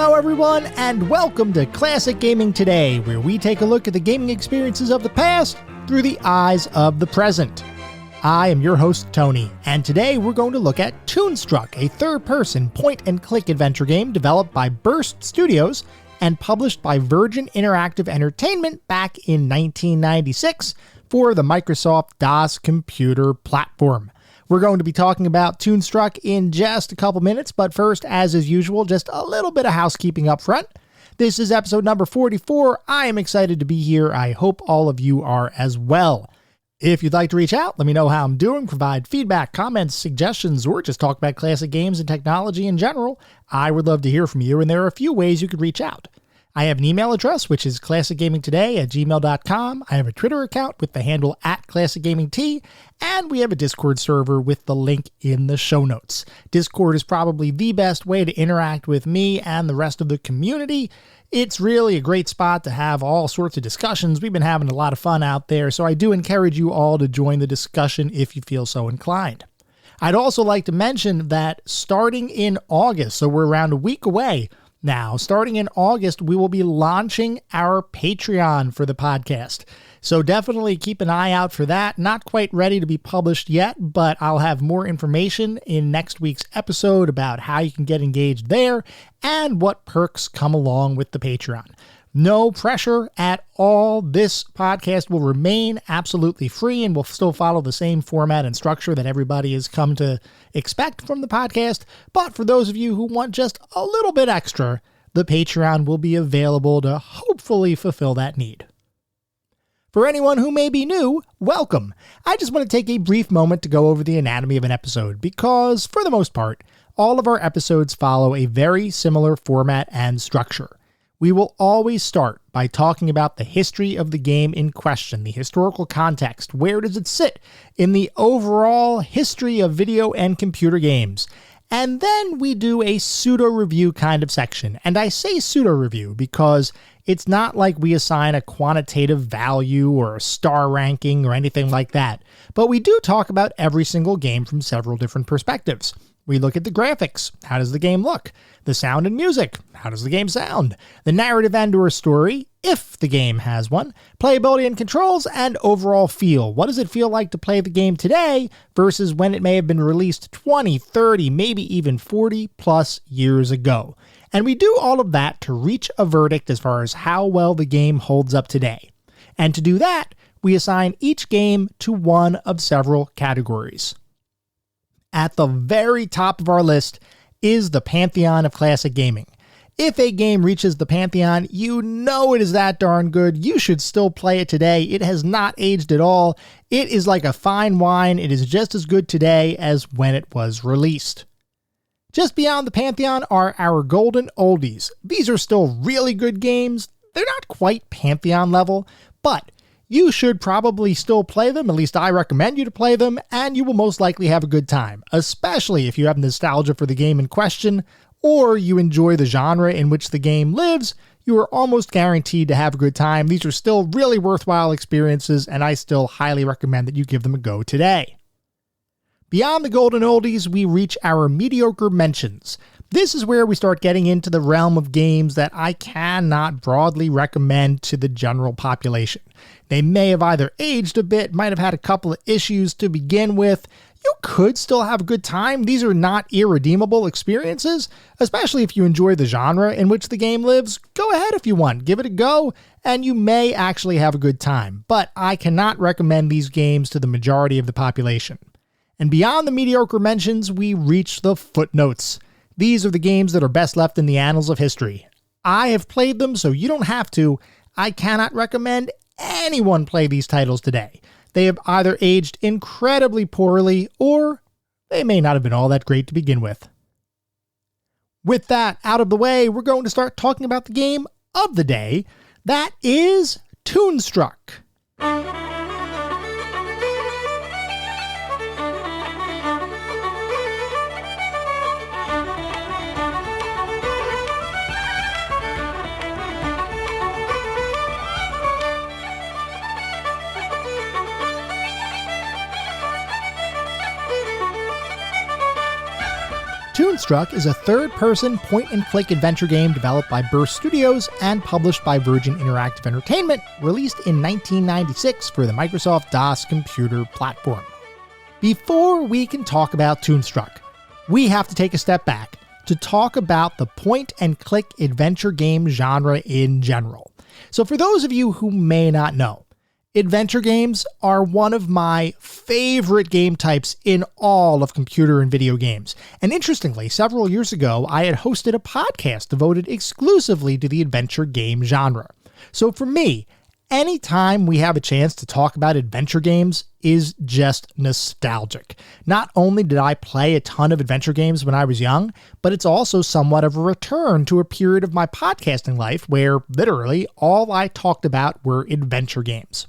Hello everyone, and welcome to Classic Gaming Today, where we take a look at the gaming experiences of the past through the eyes of the present. I am your host, Tony, and today we're going to look at Toonstruck, a third-person point-and-click adventure game developed by Burst Studios and published by Virgin Interactive Entertainment back in 1996 for the Microsoft DOS computer platform. We're going to be talking about Toonstruck in just a couple minutes, but first, as is usual, just a little bit of housekeeping up front. This is episode number 44. I am excited to be here. I hope all of you are as well. If you'd like to reach out, let me know how I'm doing, provide feedback, comments, suggestions, or just talk about classic games and technology in general. I would love to hear from you, and there are a few ways you could reach out. I have an email address, which is classicgamingtoday@gmail.com. I have a Twitter account with the handle @classicgamingt, and we have a Discord server with the link in the show notes. Discord is probably the best way to interact with me and the rest of the community. It's really a great spot to have all sorts of discussions. We've been having a lot of fun out there, so I do encourage you all to join the discussion if you feel so inclined. I'd also like to mention that starting in August, so we're around a week away now, starting in August, we will be launching our Patreon for the podcast. So definitely keep an eye out for that. Not quite ready to be published yet, but I'll have more information in next week's episode about how you can get engaged there and what perks come along with the Patreon. No pressure at all. This podcast will remain absolutely free and will still follow the same format and structure that everybody has come to expect from the podcast. But for those of you who want just a little bit extra, the Patreon will be available to hopefully fulfill that need. For anyone who may be new, welcome. I just want to take a brief moment to go over the anatomy of an episode because, for the most part, all of our episodes follow a very similar format and structure. We will always start by talking about the history of the game in question, the historical context. Where does it sit in the overall history of video and computer games? And then we do a pseudo-review kind of section. And I say pseudo-review because it's not like we assign a quantitative value or a star ranking or anything like that. But we do talk about every single game from several different perspectives. We look at the graphics. How does the game look? The sound and music. How does the game sound? The narrative and/or story, if the game has one. Playability and controls, and overall feel. What does it feel like to play the game today versus when it may have been released 20, 30, maybe even 40 plus years ago? And we do all of that to reach a verdict as far as how well the game holds up today. And to do that, we assign each game to one of several categories. At the very top of our list is the pantheon of classic gaming. If a game reaches the pantheon, you know it is that darn good. You should still play it today. It has not aged at all. It is like a fine wine. It is just as good today as when it was released. Just beyond the pantheon are our golden oldies. These are still really good games. They're not quite pantheon level, but you should probably still play them, at least I recommend you to play them, and you will most likely have a good time, especially if you have nostalgia for the game in question, or you enjoy the genre in which the game lives. You are almost guaranteed to have a good time. These are still really worthwhile experiences, and I still highly recommend that you give them a go today. Beyond the golden oldies, we reach our mediocre mentions. This is where we start getting into the realm of games that I cannot broadly recommend to the general population. They may have either aged a bit, might have had a couple of issues to begin with. You could still have a good time. These are not irredeemable experiences, especially if you enjoy the genre in which the game lives. Go ahead if you want, give it a go, and you may actually have a good time. But I cannot recommend these games to the majority of the population. And beyond the mediocre mentions, we reach the footnotes. These are the games that are best left in the annals of history. I have played them, so you don't have to. I cannot recommend anyone play these titles today. They have either aged incredibly poorly, or they may not have been all that great to begin with. With that out of the way, we're going to start talking about the game of the day. That is Toonstruck. Toonstruck is a third-person point-and-click adventure game developed by Burst Studios and published by Virgin Interactive Entertainment, released in 1996 for the Microsoft DOS computer platform. Before we can talk about Toonstruck, we have to take a step back to talk about the point-and-click adventure game genre in general. So for those of you who may not know, adventure games are one of my favorite game types in all of computer and video games. And interestingly, several years ago, I had hosted a podcast devoted exclusively to the adventure game genre. So for me, anytime we have a chance to talk about adventure games is just nostalgic. Not only did I play a ton of adventure games when I was young, but it's also somewhat of a return to a period of my podcasting life where literally all I talked about were adventure games.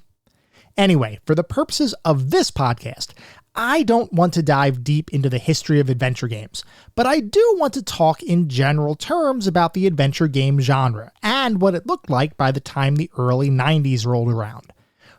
Anyway, for the purposes of this podcast, I don't want to dive deep into the history of adventure games, but I do want to talk in general terms about the adventure game genre and what it looked like by the time the early 90s rolled around.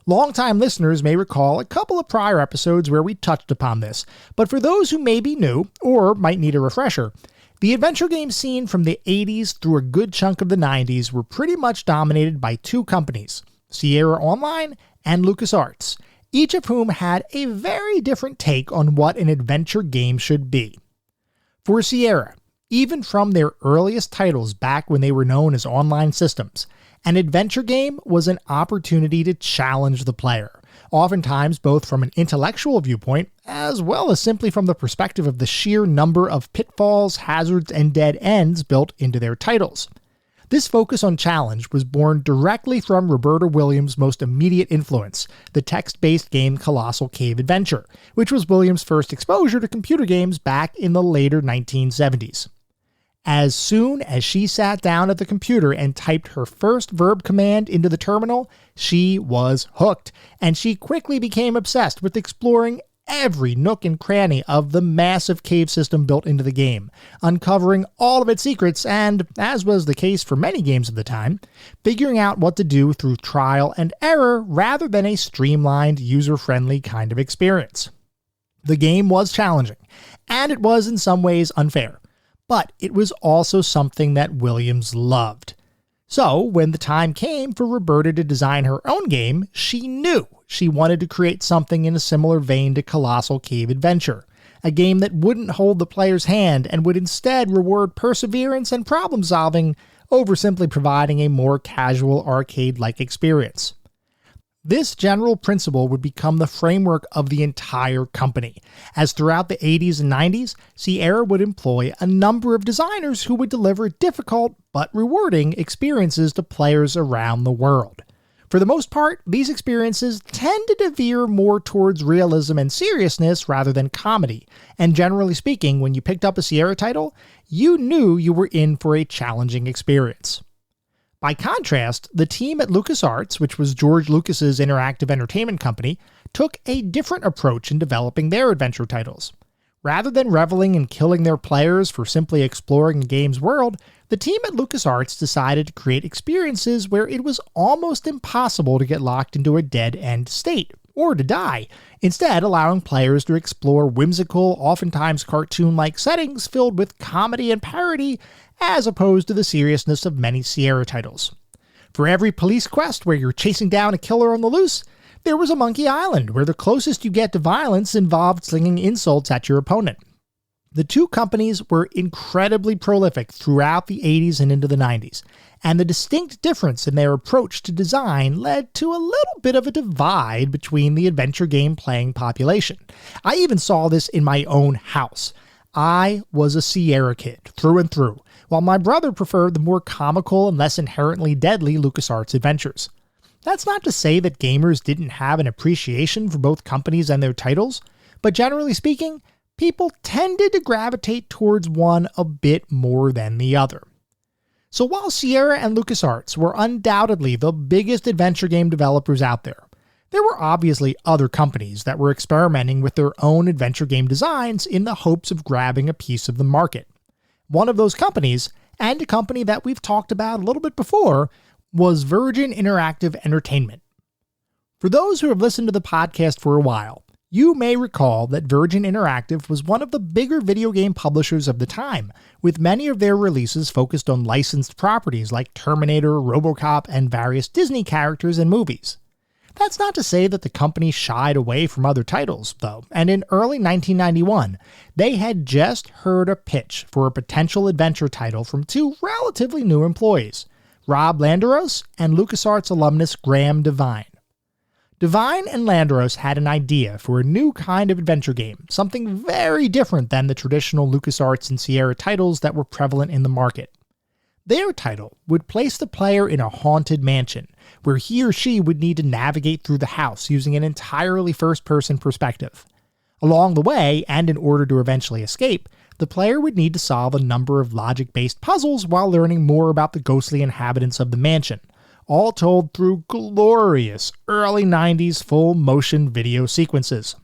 Longtime listeners may recall a couple of prior episodes where we touched upon this, but for those who may be new or might need a refresher, the adventure game scene from the 80s through a good chunk of the 90s were pretty much dominated by two companies, Sierra Online and LucasArts, each of whom had a very different take on what an adventure game should be. For Sierra, even from their earliest titles back when they were known as online systems, an adventure game was an opportunity to challenge the player, oftentimes both from an intellectual viewpoint as well as simply from the perspective of the sheer number of pitfalls, hazards, and dead ends built into their titles. This focus on challenge was born directly from Roberta Williams' most immediate influence, the text-based game Colossal Cave Adventure, which was Williams' first exposure to computer games back in the later 1970s. As soon as she sat down at the computer and typed her first verb command into the terminal, she was hooked, and she quickly became obsessed with exploring every nook and cranny of the massive cave system built into the game, uncovering all of its secrets and, as was the case for many games of the time, figuring out what to do through trial and error rather than a streamlined, user-friendly kind of experience. The game was challenging, and it was in some ways unfair, but it was also something that Williams loved. So, when the time came for Roberta to design her own game, she knew she wanted to create something in a similar vein to Colossal Cave Adventure, a game that wouldn't hold the player's hand and would instead reward perseverance and problem-solving over simply providing a more casual arcade-like experience. This general principle would become the framework of the entire company, as throughout the 80s and 90s, Sierra would employ a number of designers who would deliver difficult but rewarding experiences to players around the world. For the most part, these experiences tended to veer more towards realism and seriousness rather than comedy, and generally speaking, when you picked up a Sierra title, you knew you were in for a challenging experience. By contrast, the team at LucasArts, which was George Lucas's interactive entertainment company, took a different approach in developing their adventure titles. Rather than reveling and killing their players for simply exploring the game's world, the team at LucasArts decided to create experiences where it was almost impossible to get locked into a dead-end state, or to die, instead allowing players to explore whimsical, oftentimes cartoon-like settings filled with comedy and parody, as opposed to the seriousness of many Sierra titles. For every police quest where you're chasing down a killer on the loose, there was a Monkey Island where the closest you get to violence involved slinging insults at your opponent. The two companies were incredibly prolific throughout the 80s and into the 90s, and the distinct difference in their approach to design led to a little bit of a divide between the adventure game playing population. I even saw this in my own house. I was a Sierra kid, through and through, while my brother preferred the more comical and less inherently deadly LucasArts adventures. That's not to say that gamers didn't have an appreciation for both companies and their titles, but generally speaking, people tended to gravitate towards one a bit more than the other. So while Sierra and LucasArts were undoubtedly the biggest adventure game developers out there, there were obviously other companies that were experimenting with their own adventure game designs in the hopes of grabbing a piece of the market. One of those companies, and a company that we've talked about a little bit before, was Virgin Interactive Entertainment. For those who have listened to the podcast for a while, You may recall that Virgin Interactive was one of the bigger video game publishers of the time, with many of their releases focused on licensed properties like Terminator, RoboCop, and various Disney characters and movies. That's not to say that the company shied away from other titles, though, and in early 1991, they had just heard a pitch for a potential adventure title from two relatively new employees, Rob Landeros and LucasArts alumnus Graham Devine. Devine and Landeros had an idea for a new kind of adventure game, something very different than the traditional LucasArts and Sierra titles that were prevalent in the market. Their title would place the player in a haunted mansion, where he or she would need to navigate through the house using an entirely first-person perspective. Along the way, and in order to eventually escape, the player would need to solve a number of logic-based puzzles while learning more about the ghostly inhabitants of the mansion, all told through glorious early 90s full-motion video sequences.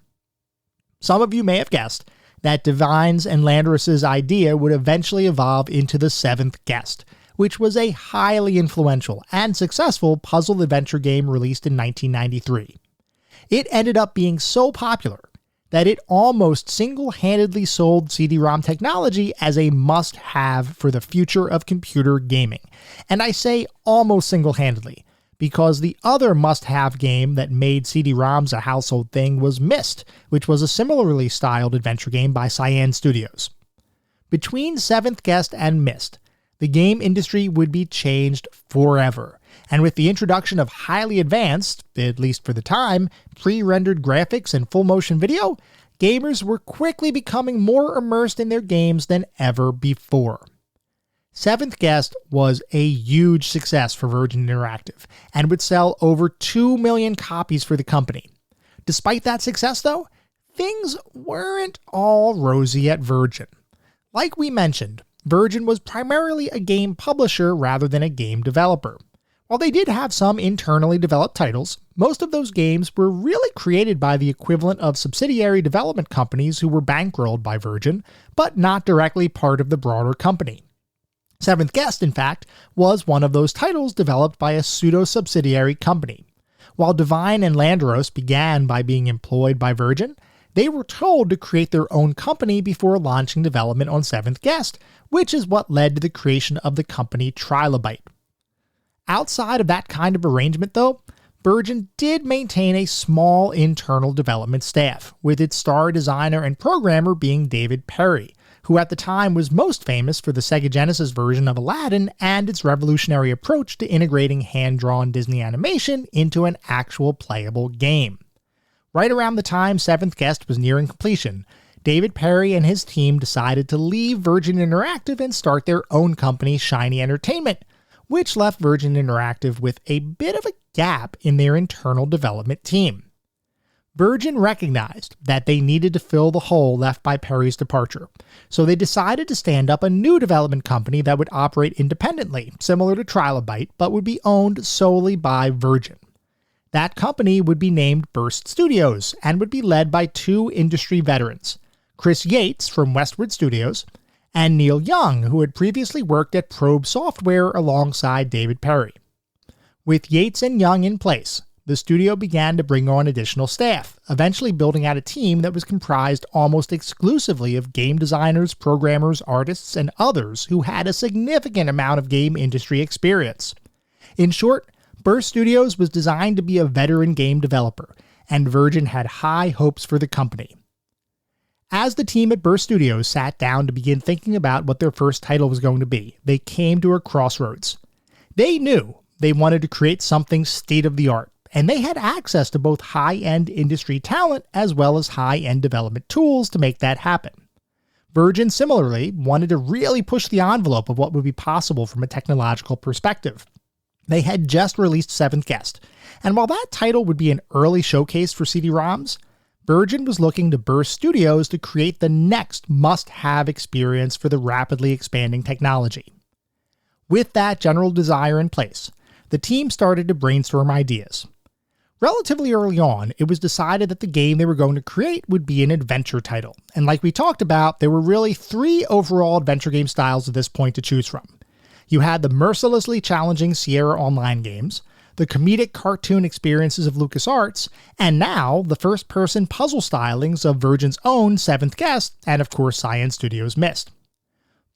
Some of you may have guessed that Devine's and Landeros' idea would eventually evolve into The Seventh Guest, which was a highly influential and successful puzzle adventure game released in 1993. It ended up being so popular that it almost single-handedly sold CD-ROM technology as a must-have for the future of computer gaming. And I say almost single-handedly, because the other must-have game that made CD-ROMs a household thing was Myst, which was a similarly styled adventure game by Cyan Studios. Between Seventh Guest and Myst, the game industry would be changed forever. And with the introduction of highly advanced, at least for the time, pre-rendered graphics and full-motion video, gamers were quickly becoming more immersed in their games than ever before. Seventh Guest was a huge success for Virgin Interactive, and would sell over 2 million copies for the company. Despite that success, though, things weren't all rosy at Virgin. Like we mentioned, Virgin was primarily a game publisher rather than a game developer. While they did have some internally developed titles, most of those games were really created by the equivalent of subsidiary development companies who were bankrolled by Virgin, but not directly part of the broader company. Seventh Guest, in fact, was one of those titles developed by a pseudo-subsidiary company. While Devine and Landeros began by being employed by Virgin, they were told to create their own company before launching development on Seventh Guest, which is what led to the creation of the company Trilobite. Outside of that kind of arrangement, though, Virgin did maintain a small internal development staff, with its star designer and programmer being David Perry, who at the time was most famous for the Sega Genesis version of Aladdin and its revolutionary approach to integrating hand-drawn Disney animation into an actual playable game. Right around the time Seventh Guest was nearing completion, David Perry and his team decided to leave Virgin Interactive and start their own company, Shiny Entertainment, which left Virgin Interactive with a bit of a gap in their internal development team. Virgin recognized that they needed to fill the hole left by Perry's departure, so they decided to stand up a new development company that would operate independently, similar to Trilobite, but would be owned solely by Virgin. That company would be named Burst Studios and would be led by two industry veterans, Chris Yates from Westward Studios and Neil Young, who had previously worked at Probe Software alongside David Perry. With Yates and Young in place, the studio began to bring on additional staff, eventually building out a team that was comprised almost exclusively of game designers, programmers, artists, and others who had a significant amount of game industry experience. In short, Burst Studios was designed to be a veteran game developer, and Virgin had high hopes for the company. As the team at Burst Studios sat down to begin thinking about what their first title was going to be, they came to a crossroads. They knew they wanted to create something state-of-the-art, and they had access to both high-end industry talent as well as high-end development tools to make that happen. Virgin similarly wanted to really push the envelope of what would be possible from a technological perspective. They had just released Seventh Guest, and while that title would be an early showcase for CD-ROMs, Virgin was looking to Burst Studios to create the next must-have experience for the rapidly expanding technology. With that general desire in place, the team started to brainstorm ideas. Relatively early on, it was decided that the game they were going to create would be an adventure title, and like we talked about, there were really 3 overall adventure game styles at this point to choose from. You had the mercilessly challenging Sierra Online games, the comedic cartoon experiences of LucasArts, and now the first-person puzzle stylings of Virgin's own Seventh Guest, and of course Cyan Studios' Myst.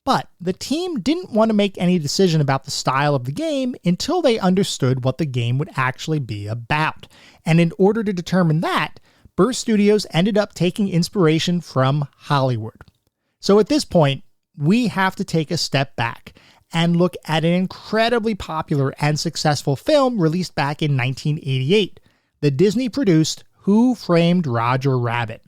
But the team didn't want to make any decision about the style of the game until they understood what the game would actually be about, and in order to determine that, Burst Studios ended up taking inspiration from Hollywood. So at this point, we have to take a step back and look at an incredibly popular and successful film released back in 1988, the Disney-produced Who Framed Roger Rabbit.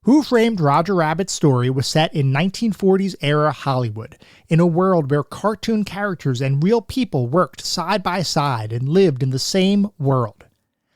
Who Framed Roger Rabbit's story was set in 1940s era Hollywood, in a world where cartoon characters and real people worked side by side and lived in the same world.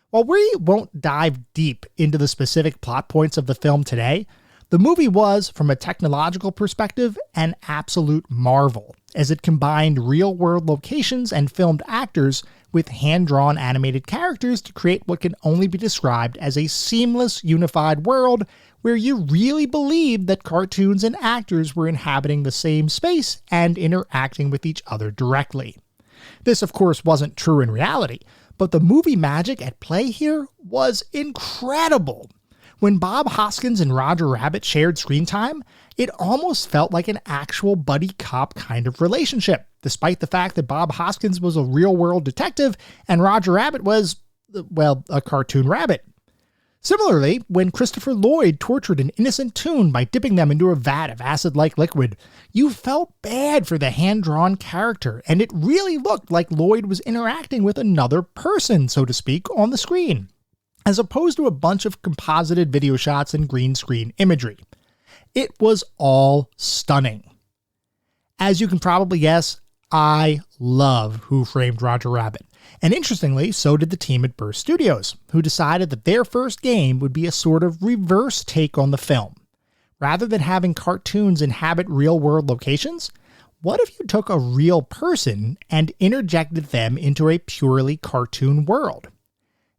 While we won't dive deep into the specific plot points of the film today, the movie was, from a technological perspective, an absolute marvel, as it combined real-world locations and filmed actors with hand-drawn animated characters to create what can only be described as a seamless, unified world where you really believed that cartoons and actors were inhabiting the same space and interacting with each other directly. This, of course, wasn't true in reality, but the movie magic at play here was incredible. When Bob Hoskins and Roger Rabbit shared screen time, it almost felt like an actual buddy cop kind of relationship, despite the fact that Bob Hoskins was a real-world detective and Roger Rabbit was, well, a cartoon rabbit. Similarly, when Christopher Lloyd tortured an innocent Toon by dipping them into a vat of acid-like liquid, you felt bad for the hand-drawn character, and it really looked like Lloyd was interacting with another person, so to speak, on the screen, as opposed to a bunch of composited video shots and green screen imagery. It was all stunning. As you can probably guess, I love Who Framed Roger Rabbit. And interestingly, so did the team at Burst Studios, who decided that their first game would be a sort of reverse take on the film. Rather than having cartoons inhabit real-world locations, what if you took a real person and interjected them into a purely cartoon world?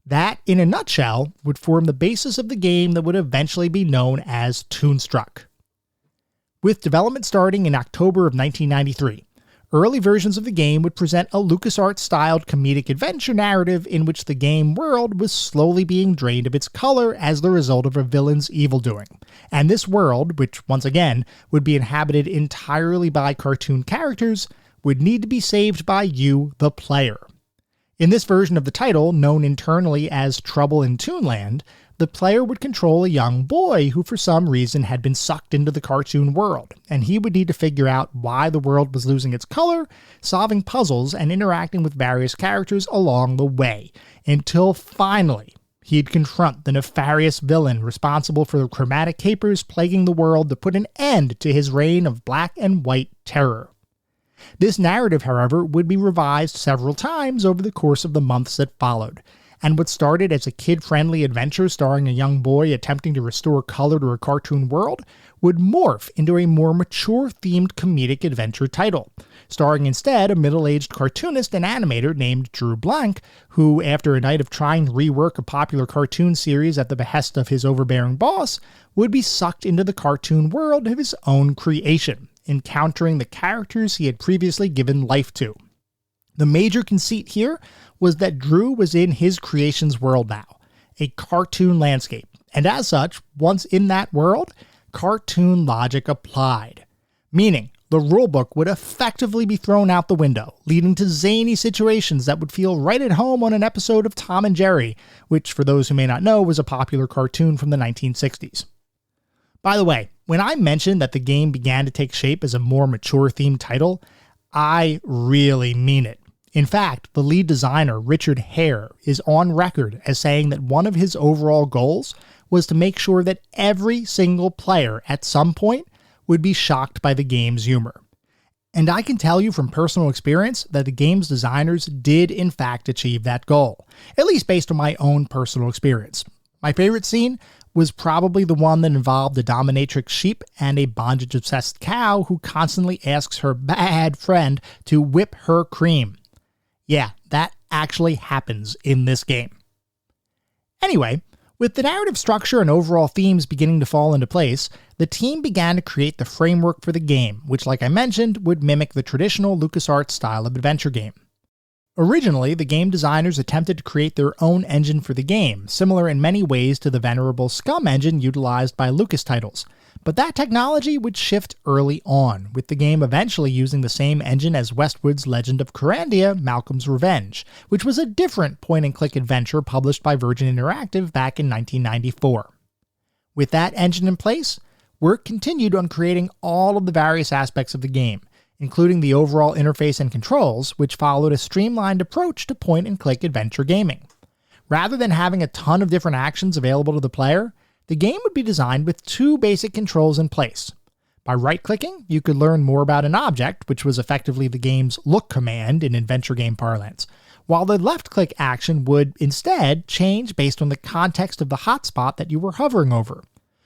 That, in a nutshell, would form the basis of the game that would eventually be known as Toonstruck. With development starting in October of 1993, early versions of the game would present a LucasArts-styled comedic adventure narrative in which the game world was slowly being drained of its color as the result of a villain's evil doing. And this world, which once again would be inhabited entirely by cartoon characters, would need to be saved by you, the player. In this version of the title, known internally as Trouble in Toonland, the player would control a young boy who for some reason had been sucked into the cartoon world, and he would need to figure out why the world was losing its color, solving puzzles, and interacting with various characters along the way, until finally he'd confront the nefarious villain responsible for the chromatic capers plaguing the world to put an end to his reign of black and white terror. This narrative, however, would be revised several times over the course of the months that followed, and what started as a kid-friendly adventure starring a young boy attempting to restore color to a cartoon world would morph into a more mature-themed comedic adventure title, starring instead a middle-aged cartoonist and animator named Drew Blank, who, after a night of trying to rework a popular cartoon series at the behest of his overbearing boss, would be sucked into the cartoon world of his own creation, encountering the characters he had previously given life to. The major conceit here was that Drew was in his creation's world now, a cartoon landscape, and as such, once in that world, cartoon logic applied. Meaning, the rulebook would effectively be thrown out the window, leading to zany situations that would feel right at home on an episode of Tom and Jerry, which, for those who may not know, was a popular cartoon from the 1960s. By the way, when I mentioned that the game began to take shape as a more mature-themed title, I really mean it. In fact, the lead designer, Richard Hare, is on record as saying that one of his overall goals was to make sure that every single player at some point would be shocked by the game's humor. And I can tell you from personal experience that the game's designers did in fact achieve that goal, at least based on my own personal experience. My favorite scene was probably the one that involved a dominatrix sheep and a bondage-obsessed cow who constantly asks her bad friend to whip her cream. Yeah, that actually happens in this game. Anyway, with the narrative structure and overall themes beginning to fall into place, the team began to create the framework for the game, which, like I mentioned, would mimic the traditional LucasArts style of adventure game. Originally, the game designers attempted to create their own engine for the game, similar in many ways to the venerable Scum engine utilized by Lucas titles. But that technology would shift early on, with the game eventually using the same engine as Westwood's Legend of Corandia, Malcolm's Revenge, which was a different point-and-click adventure published by Virgin Interactive back in 1994. With that engine in place, work continued on creating all of the various aspects of the game, including the overall interface and controls, which followed a streamlined approach to point-and-click adventure gaming. Rather than having a ton of different actions available to the player, the game would be designed with two basic controls in place. By right-clicking, you could learn more about an object, which was effectively the game's look command in adventure game parlance, while the left-click action would instead change based on the context of the hotspot that you were hovering over.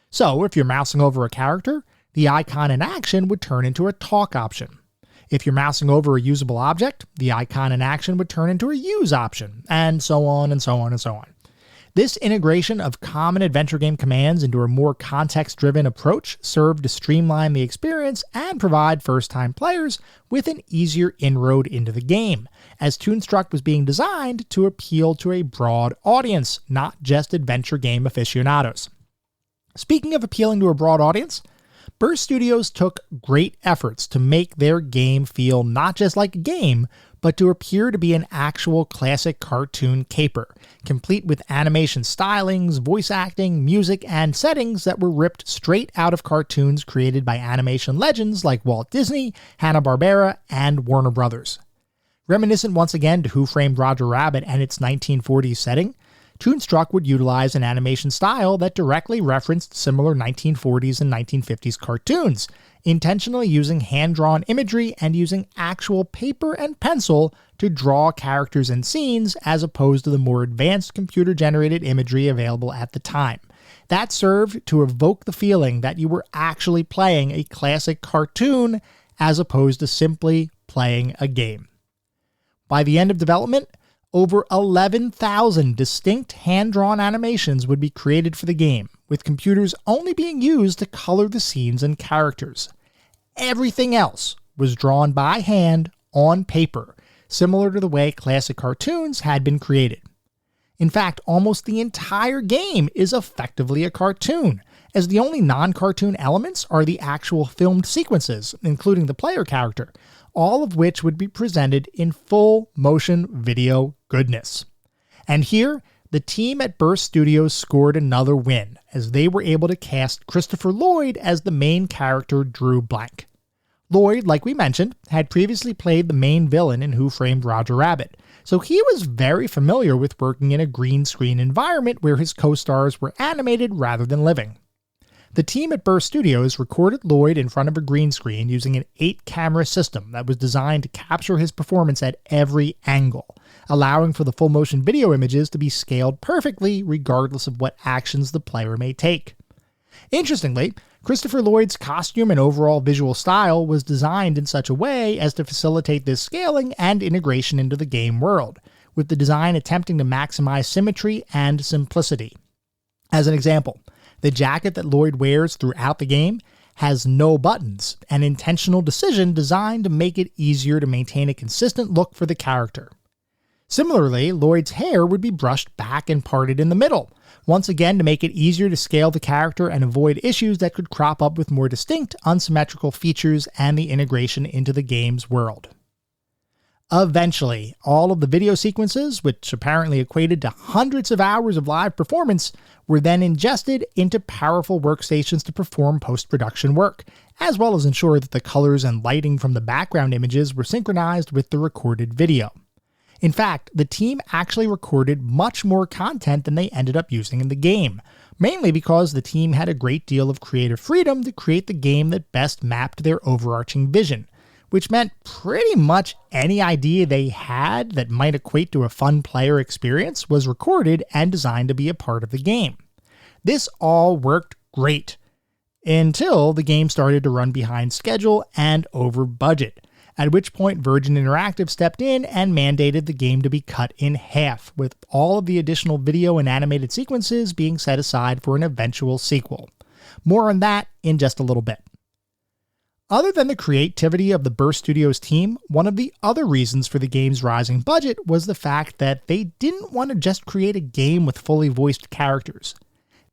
So, if you're mousing over a character, the icon in action would turn into a talk option. If you're mousing over a usable object, the icon in action would turn into a use option, and so on and so on and so on. This integration of common adventure game commands into a more context-driven approach served to streamline the experience and provide first-time players with an easier inroad into the game, as Toonstruck was being designed to appeal to a broad audience, not just adventure game aficionados. Speaking of appealing to a broad audience, Burst Studios took great efforts to make their game feel not just like a game, but to appear to be an actual classic cartoon caper, complete with animation stylings, voice acting, music, and settings that were ripped straight out of cartoons created by animation legends like Walt Disney, Hanna-Barbera, and Warner Brothers. Reminiscent once again to Who Framed Roger Rabbit and its 1940s setting, Toonstruck would utilize an animation style that directly referenced similar 1940s and 1950s cartoons, intentionally using hand-drawn imagery and using actual paper and pencil to draw characters and scenes as opposed to the more advanced computer-generated imagery available at the time. That served to evoke the feeling that you were actually playing a classic cartoon as opposed to simply playing a game. By the end of development, over 11,000 distinct hand-drawn animations would be created for the game, with computers only being used to color the scenes and characters. Everything else was drawn by hand on paper, similar to the way classic cartoons had been created. In fact, almost the entire game is effectively a cartoon, as the only non-cartoon elements are the actual filmed sequences, including the player character, all of which would be presented in full motion video goodness. And here, the team at Burst Studios scored another win, as they were able to cast Christopher Lloyd as the main character Drew Blank. Lloyd, like we mentioned, had previously played the main villain in Who Framed Roger Rabbit, so he was very familiar with working in a green screen environment where his co-stars were animated rather than living. The team at Burst Studios recorded Lloyd in front of a green screen using an 8-camera system that was designed to capture his performance at every angle, allowing for the full motion video images to be scaled perfectly regardless of what actions the player may take. Interestingly, Christopher Lloyd's costume and overall visual style was designed in such a way as to facilitate this scaling and integration into the game world, with the design attempting to maximize symmetry and simplicity. As an example, the jacket that Lloyd wears throughout the game has no buttons, an intentional decision designed to make it easier to maintain a consistent look for the character. Similarly, Lloyd's hair would be brushed back and parted in the middle, once again to make it easier to scale the character and avoid issues that could crop up with more distinct, unsymmetrical features and the integration into the game's world. Eventually, all of the video sequences, which apparently equated to hundreds of hours of live performance, were then ingested into powerful workstations to perform post-production work, as well as ensure that the colors and lighting from the background images were synchronized with the recorded video. In fact, the team actually recorded much more content than they ended up using in the game, mainly because the team had a great deal of creative freedom to create the game that best mapped their overarching vision, which meant pretty much any idea they had that might equate to a fun player experience was recorded and designed to be a part of the game. This all worked great, until the game started to run behind schedule and over budget, at which point Virgin Interactive stepped in and mandated the game to be cut in half, with all of the additional video and animated sequences being set aside for an eventual sequel. More on that in just a little bit. Other than the creativity of the Burst Studios team, one of the other reasons for the game's rising budget was the fact that they didn't want to just create a game with fully voiced characters.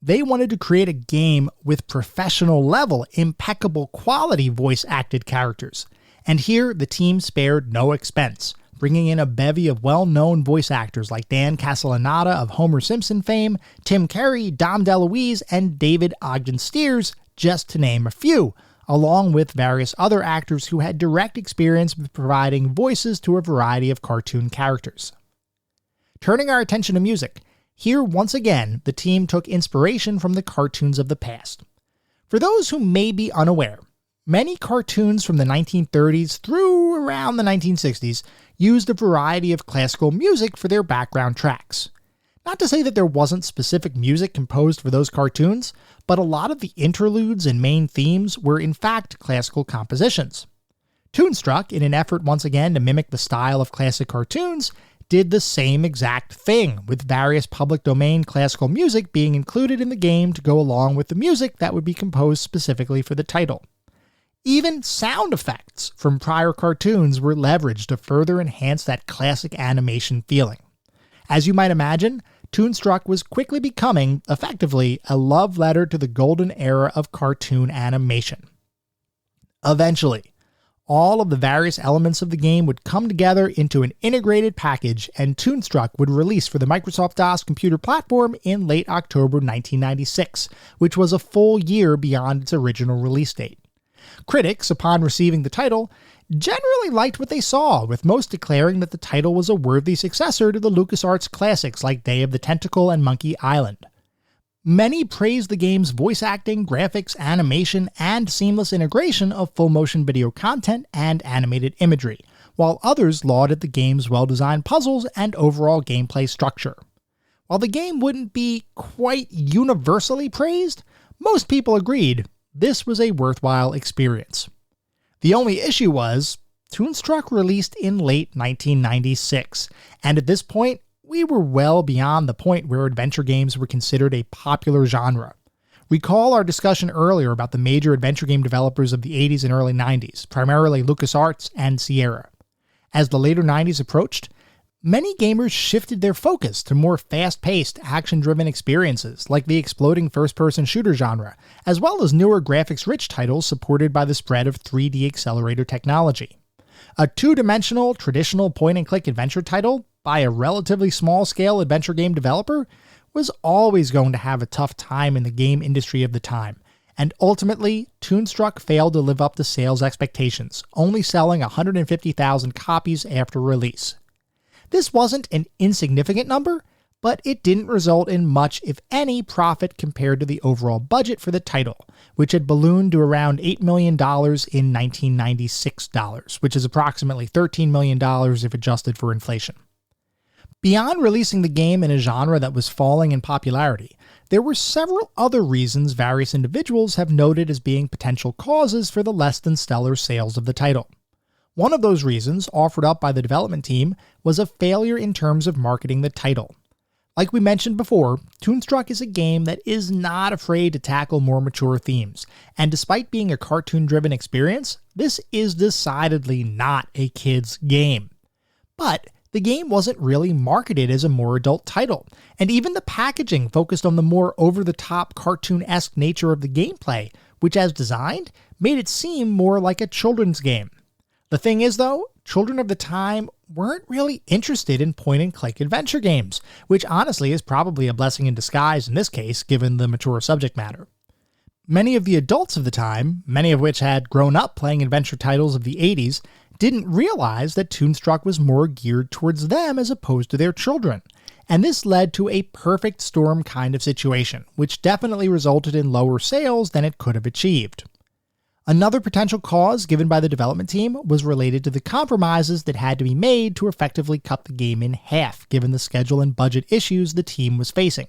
They wanted to create a game with professional level, impeccable quality voice-acted characters. And here, the team spared no expense, bringing in a bevy of well-known voice actors like Dan Castellaneta of Homer Simpson fame, Tim Curry, Dom DeLuise, and David Ogden Stiers, just to name a few, along with various other actors who had direct experience with providing voices to a variety of cartoon characters. Turning our attention to music, here once again the team took inspiration from the cartoons of the past. For those who may be unaware, many cartoons from the 1930s through around the 1960s used a variety of classical music for their background tracks. Not to say that there wasn't specific music composed for those cartoons, but a lot of the interludes and main themes were in fact classical compositions. Toonstruck, in an effort once again to mimic the style of classic cartoons, did the same exact thing, with various public domain classical music being included in the game to go along with the music that would be composed specifically for the title. Even sound effects from prior cartoons were leveraged to further enhance that classic animation feeling. As you might imagine, Toonstruck was quickly becoming, effectively, a love letter to the golden era of cartoon animation. Eventually, all of the various elements of the game would come together into an integrated package, and Toonstruck would release for the Microsoft DOS computer platform in late October 1996, which was a full year beyond its original release date. Critics, upon receiving the title, generally liked what they saw, with most declaring that the title was a worthy successor to the LucasArts classics like Day of the Tentacle and Monkey Island. Many praised the game's voice acting, graphics, animation, and seamless integration of full-motion video content and animated imagery, while others lauded the game's well-designed puzzles and overall gameplay structure. While the game wouldn't be quite universally praised, most people agreed this was a worthwhile experience. The only issue was, Toonstruck released in late 1996, and at this point, we were well beyond the point where adventure games were considered a popular genre. Recall our discussion earlier about the major adventure game developers of the 80s and early 90s, primarily LucasArts and Sierra. As the later 90s approached, many gamers shifted their focus to more fast-paced, action-driven experiences like the exploding first-person shooter genre, as well as newer graphics-rich titles supported by the spread of 3D accelerator technology. A two-dimensional, traditional point-and-click adventure title by a relatively small-scale adventure game developer was always going to have a tough time in the game industry of the time, and ultimately, Toonstruck failed to live up to sales expectations, only selling 150,000 copies after release. This wasn't an insignificant number, but it didn't result in much, if any, profit compared to the overall budget for the title, which had ballooned to around $8 million in 1996 dollars, which is approximately $13 million if adjusted for inflation. Beyond releasing the game in a genre that was falling in popularity, there were several other reasons various individuals have noted as being potential causes for the less than stellar sales of the title. One of those reasons, offered up by the development team, was a failure in terms of marketing the title. Like we mentioned before, Toonstruck is a game that is not afraid to tackle more mature themes, and despite being a cartoon-driven experience, this is decidedly not a kid's game. But the game wasn't really marketed as a more adult title, and even the packaging focused on the more over-the-top cartoon-esque nature of the gameplay, which as designed, made it seem more like a children's game. The thing is though, children of the time weren't really interested in point-and-click adventure games, which honestly is probably a blessing in disguise in this case given the mature subject matter. Many of the adults of the time, many of which had grown up playing adventure titles of the 80s, didn't realize that Toonstruck was more geared towards them as opposed to their children, and this led to a perfect storm kind of situation, which definitely resulted in lower sales than it could have achieved. Another potential cause given by the development team was related to the compromises that had to be made to effectively cut the game in half, given the schedule and budget issues the team was facing.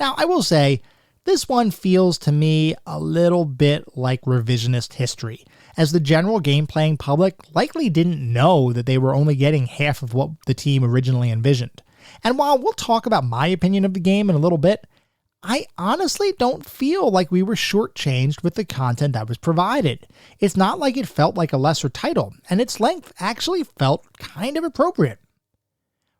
Now, I will say, this one feels to me a little bit like revisionist history, as the general game-playing public likely didn't know that they were only getting half of what the team originally envisioned. And while we'll talk about my opinion of the game in a little bit, I honestly don't feel like we were shortchanged with the content that was provided. It's not like it felt like a lesser title, and its length actually felt kind of appropriate.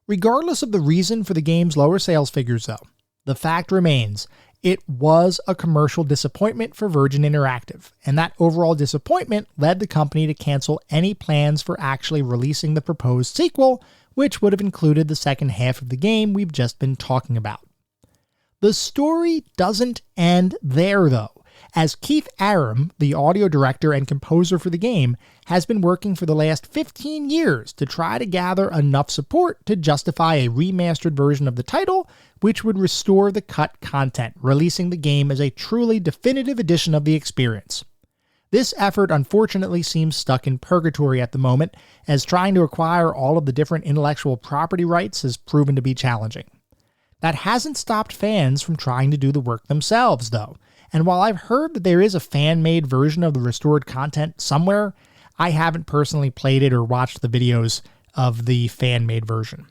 Regardless of the reason for the game's lower sales figures though, the fact remains, it was a commercial disappointment for Virgin Interactive, and that overall disappointment led the company to cancel any plans for actually releasing the proposed sequel, which would have included the second half of the game we've just been talking about. The story doesn't end there though, as Keith Aram, the audio director and composer for the game, has been working for the last 15 years to try to gather enough support to justify a remastered version of the title, which would restore the cut content, releasing the game as a truly definitive edition of the experience. This effort unfortunately seems stuck in purgatory at the moment, as trying to acquire all of the different intellectual property rights has proven to be challenging. That hasn't stopped fans from trying to do the work themselves, though, and while I've heard that there is a fan-made version of the restored content somewhere, I haven't personally played it or watched the videos of the fan-made version.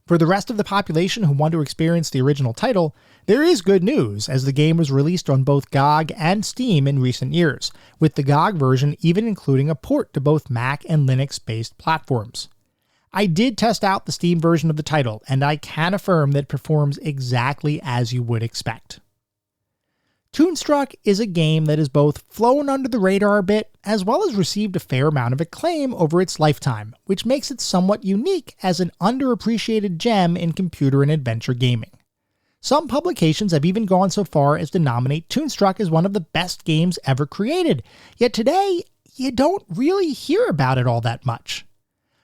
For the rest of the population who want to experience the original title, there is good news, as the game was released on both GOG and Steam in recent years, with the GOG version even including a port to both Mac and Linux-based platforms. I did test out the Steam version of the title, and I can affirm that it performs exactly as you would expect. Toonstruck is a game that has both flown under the radar a bit, as well as received a fair amount of acclaim over its lifetime, which makes it somewhat unique as an underappreciated gem in computer and adventure gaming. Some publications have even gone so far as to nominate Toonstruck as one of the best games ever created, yet today, you don't really hear about it all that much.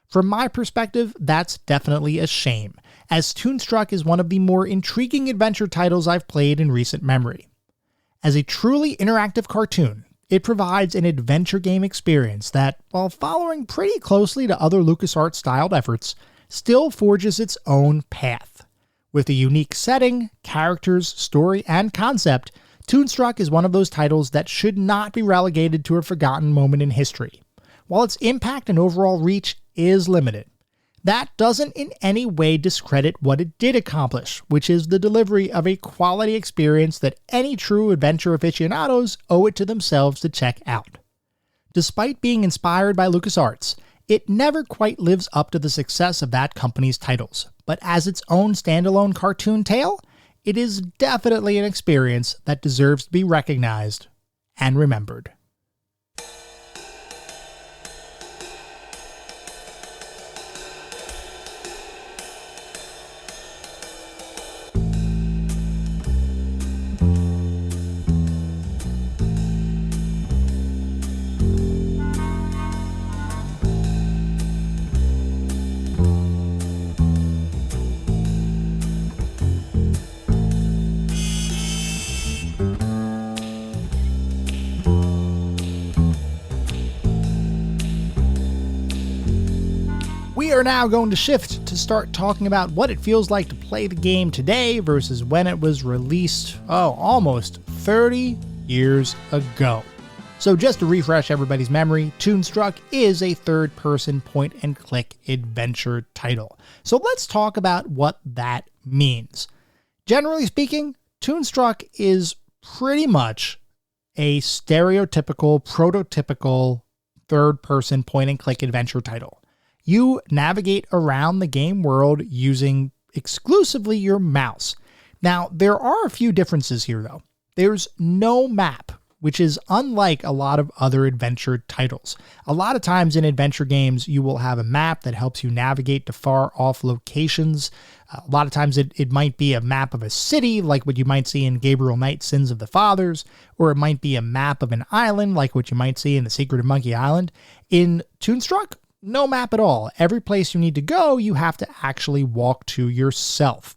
From my perspective, that's definitely a shame, as Toonstruck is one of the more intriguing adventure titles I've played in recent memory. As a truly interactive cartoon, it provides an adventure game experience that, while following pretty closely to other LucasArts-styled efforts, still forges its own path. With a unique setting, characters, story, and concept, Toonstruck is one of those titles that should not be relegated to a forgotten moment in history. While its impact and overall reach is limited, that doesn't in any way discredit what it did accomplish, which is the delivery of a quality experience that any true adventure aficionados owe it to themselves to check out. Despite being inspired by LucasArts, it never quite lives up to the success of that company's titles, but as its own standalone cartoon tale, it is definitely an experience that deserves to be recognized and remembered. We are now going to shift to start talking about what it feels like to play the game today versus when it was released, almost 30 years ago. So just to refresh everybody's memory, Toonstruck is a third-person point-and-click adventure title. So let's talk about what that means. Generally speaking, Toonstruck is pretty much a stereotypical, prototypical third-person point-and-click adventure title. You navigate around the game world using exclusively your mouse. Now, there are a few differences here, though. There's no map, which is unlike a lot of other adventure titles. A lot of times in adventure games, you will have a map that helps you navigate to far-off locations. A lot of times it might be a map of a city, like what you might see in Gabriel Knight's Sins of the Fathers, or it might be a map of an island, like what you might see in The Secret of Monkey Island. In Toonstruck, no map at all. Every place you need to go, you have to actually walk to yourself.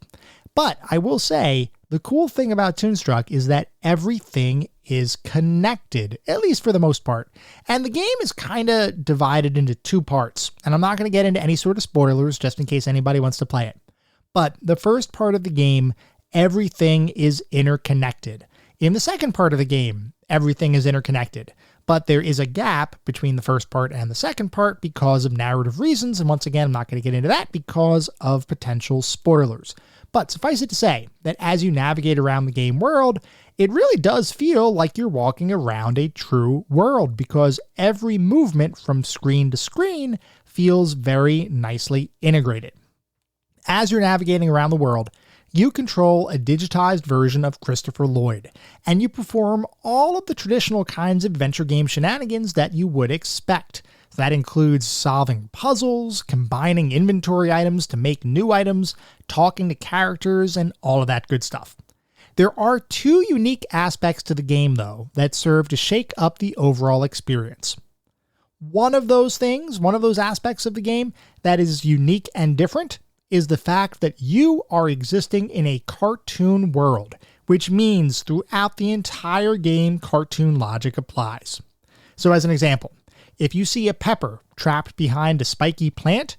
But I will say, the cool thing about Toonstruck is that everything is connected, at least for the most part. And the game is kind of divided into two parts. And I'm not going to get into any sort of spoilers just in case anybody wants to play it. But the first part of the game, everything is interconnected. In the second part of the game, everything is interconnected. but there is a gap between the first part and the second part because of narrative reasons, and once again, I'm not going to get into that because of potential spoilers. But suffice it to say that as you navigate around the game world, it really does feel like you're walking around a true world because every movement from screen to screen feels very nicely integrated. As you're navigating around the world, you control a digitized version of Christopher Lloyd, and you perform all of the traditional kinds of adventure game shenanigans that you would expect. So that includes solving puzzles, combining inventory items to make new items, talking to characters, and all of that good stuff. There are two unique aspects to the game, though, that serve to shake up the overall experience. One of those aspects of the game that is unique and different is the fact that you are existing in a cartoon world, which means throughout the entire game, cartoon logic applies. So as an example, if you see a pepper trapped behind a spiky plant,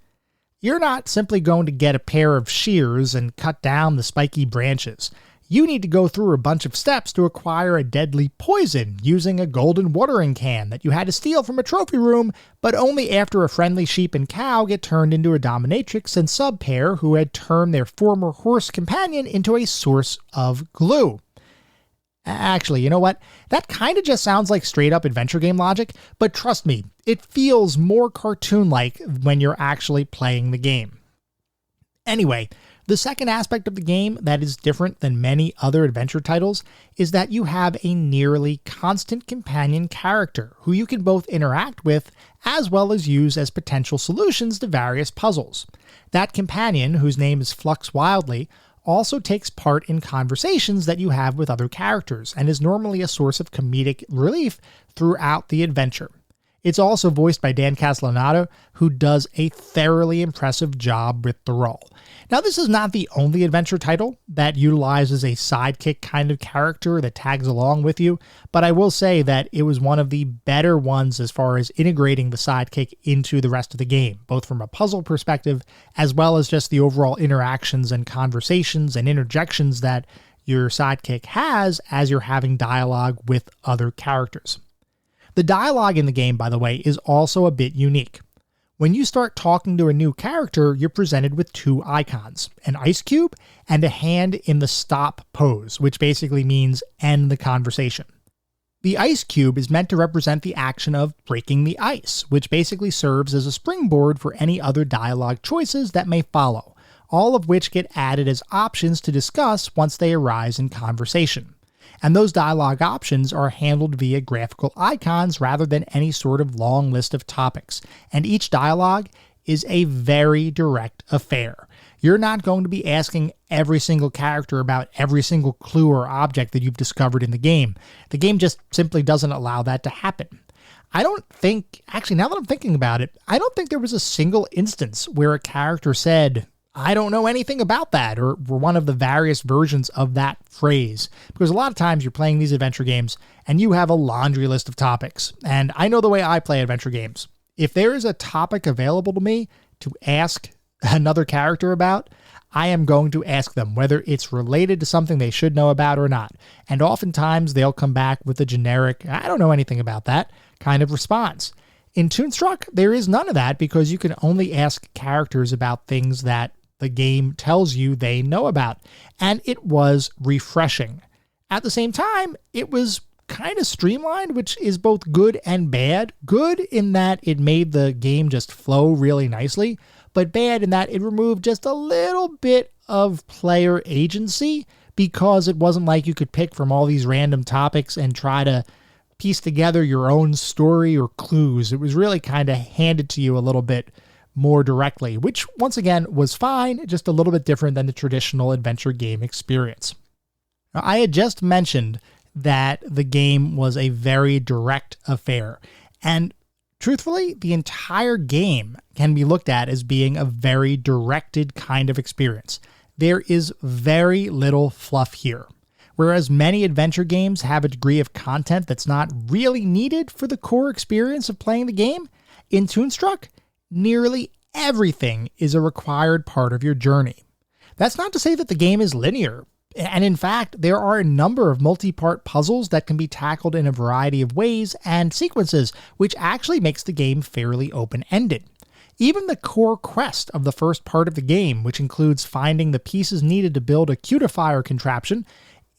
you're not simply going to get a pair of shears and cut down the spiky branches. You need to go through a bunch of steps to acquire a deadly poison using a golden watering can that you had to steal from a trophy room, but only after a friendly sheep and cow get turned into a dominatrix and sub pair who had turned their former horse companion into a source of glue. Actually, you know what? That kind of just sounds like straight up adventure game logic, but trust me, it feels more cartoon-like when you're actually playing the game. Anyway, the second aspect of the game that is different than many other adventure titles is that you have a nearly constant companion character who you can both interact with as well as use as potential solutions to various puzzles. That companion, whose name is Flux Wildly, also takes part in conversations that you have with other characters and is normally a source of comedic relief throughout the adventure. It's also voiced by Dan Castellaneta, who does a thoroughly impressive job with the role. Now, this is not the only adventure title that utilizes a sidekick kind of character that tags along with you, but I will say that it was one of the better ones as far as integrating the sidekick into the rest of the game, both from a puzzle perspective as well as just the overall interactions and conversations and interjections that your sidekick has as you're having dialogue with other characters. The dialogue in the game, by the way, is also a bit unique. When you start talking to a new character, you're presented with two icons, an ice cube and a hand in the stop pose, which basically means end the conversation. The ice cube is meant to represent the action of breaking the ice, which basically serves as a springboard for any other dialogue choices that may follow, all of which get added as options to discuss once they arise in conversation. And those dialogue options are handled via graphical icons rather than any sort of long list of topics. And each dialogue is a very direct affair. You're not going to be asking every single character about every single clue or object that you've discovered in the game. The game just simply doesn't allow that to happen. Actually, now that I'm thinking about it, I don't think there was a single instance where a character said, "I don't know anything about that," or were one of the various versions of that phrase. Because a lot of times you're playing these adventure games and you have a laundry list of topics. And I know the way I play adventure games. If there is a topic available to me to ask another character about, I am going to ask them whether it's related to something they should know about or not. And oftentimes they'll come back with a generic, "I don't know anything about that" kind of response. In Toonstruck, there is none of that because you can only ask characters about things that the game tells you they know about, and it was refreshing. At the same time, it was kind of streamlined, which is both good and bad. Good in that it made the game just flow really nicely, but bad in that it removed just a little bit of player agency because it wasn't like you could pick from all these random topics and try to piece together your own story or clues. It was really kind of handed to you a little bit more directly, which once again was fine, just a little bit different than the traditional adventure game experience. Now, I had just mentioned that the game was a very direct affair, and truthfully, the entire game can be looked at as being a very directed kind of experience. There is very little fluff here. Whereas many adventure games have a degree of content that's not really needed for the core experience of playing the game, in Toonstruck, nearly everything is a required part of your journey. That's not to say that the game is linear. And in fact, there are a number of multi-part puzzles that can be tackled in a variety of ways and sequences, which actually makes the game fairly open-ended. Even the core quest of the first part of the game, which includes finding the pieces needed to build a cutifier contraption,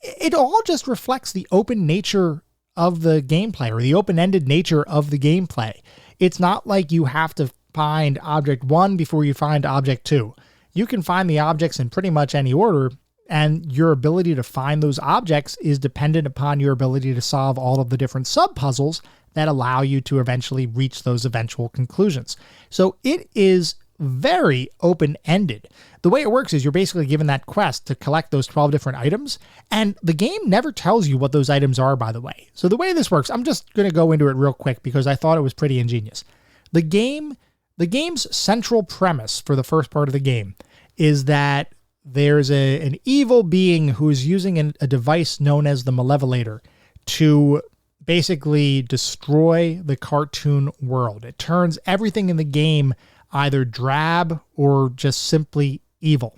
it all just reflects the open nature of the gameplay, or the open-ended nature of the gameplay. It's not like you have to find object 1 before you find object 2. You can find the objects in pretty much any order, and your ability to find those objects is dependent upon your ability to solve all of the different sub-puzzles that allow you to eventually reach those eventual conclusions. So it is very open-ended. The way it works is you're basically given that quest to collect those 12 different items, and the game never tells you what those items are, by the way. So the way this works, I'm just going to go into it real quick because I thought it was pretty ingenious. The game's central premise for the first part of the game is that there's an evil being who is using a device known as the Malevolator to basically destroy the cartoon world. It turns everything in the game either drab or just simply evil.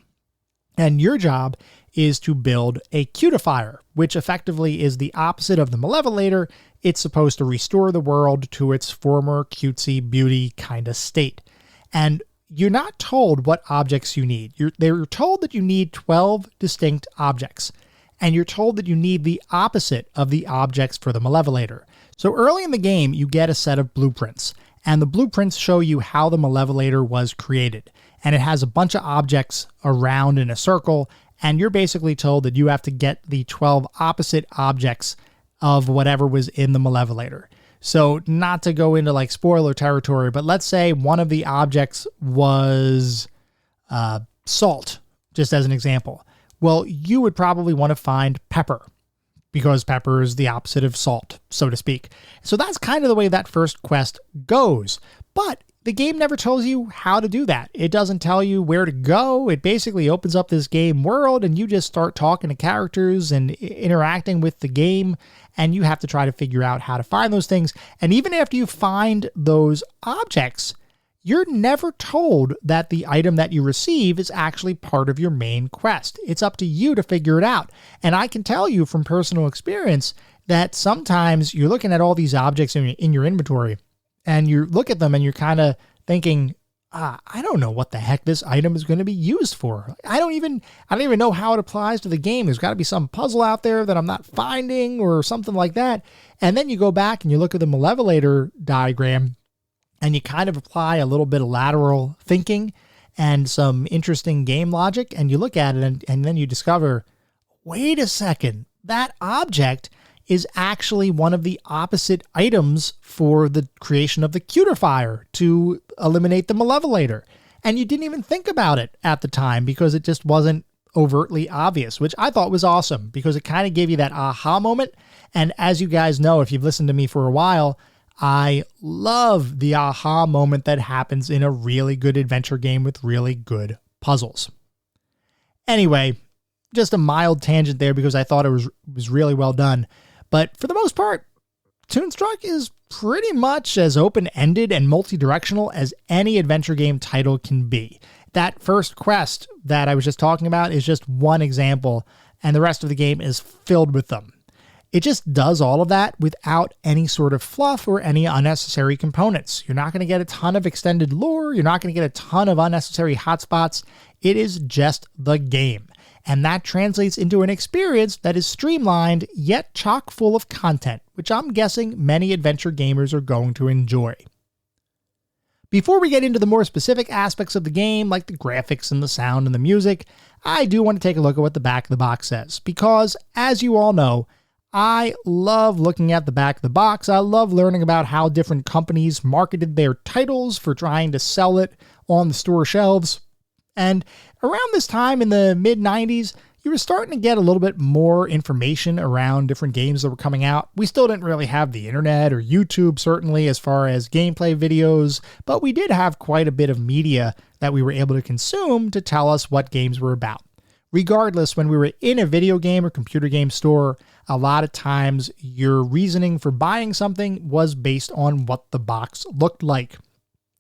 And your job is to build a cutifier, which effectively is the opposite of the Malevolator. It's supposed to restore the world to its former cutesy beauty kind of state. And you're not told what objects you need. They're told that you need 12 distinct objects, and you're told that you need the opposite of the objects for the Malevolator. So early in the game, you get a set of blueprints, and the blueprints show you how the Malevolator was created. And it has a bunch of objects around in a circle, and you're basically told that you have to get the 12 opposite objects of whatever was in the Malevolator. So not to go into like spoiler territory, but let's say one of the objects was salt, just as an example. Well, you would probably want to find pepper because pepper is the opposite of salt, so to speak. So that's kind of the way that first quest goes. But the game never tells you how to do that. It doesn't tell you where to go. It basically opens up this game world and you just start talking to characters and interacting with the game, and you have to try to figure out how to find those things. And even after you find those objects, you're never told that the item that you receive is actually part of your main quest. It's up to you to figure it out. And I can tell you from personal experience that sometimes you're looking at all these objects in your inventory, and you look at them and you're kind of thinking, I don't know what the heck this item is going to be used for. I don't even know how it applies to the game. There's got to be some puzzle out there that I'm not finding or something like that. And then you go back and you look at the Malevolator diagram and you kind of apply a little bit of lateral thinking and some interesting game logic, and you look at it and then you discover, wait a second, that object is actually one of the opposite items for the creation of the cutifier to eliminate the Malevolator. And you didn't even think about it at the time because it just wasn't overtly obvious, which I thought was awesome because it kind of gave you that aha moment. And as you guys know, if you've listened to me for a while, I love the aha moment that happens in a really good adventure game with really good puzzles. Anyway, just a mild tangent there because I thought it was really well done. But for the most part, Toonstruck is pretty much as open-ended and multi-directional as any adventure game title can be. That first quest that I was just talking about is just one example, and the rest of the game is filled with them. It just does all of that without any sort of fluff or any unnecessary components. You're not going to get a ton of extended lore. You're not going to get a ton of unnecessary hotspots. It is just the game. And that translates into an experience that is streamlined yet chock full of content, which I'm guessing many adventure gamers are going to enjoy. Before we get into the more specific aspects of the game, like the graphics and the sound and the music, I do want to take a look at what the back of the box says, because as you all know, I love looking at the back of the box. I love learning about how different companies marketed their titles for trying to sell it on the store shelves. And around this time in the mid-90s, you were starting to get a little bit more information around different games that were coming out. We still didn't really have the internet or YouTube, certainly, as far as gameplay videos, but we did have quite a bit of media that we were able to consume to tell us what games were about. Regardless, when we were in a video game or computer game store, a lot of times your reasoning for buying something was based on what the box looked like.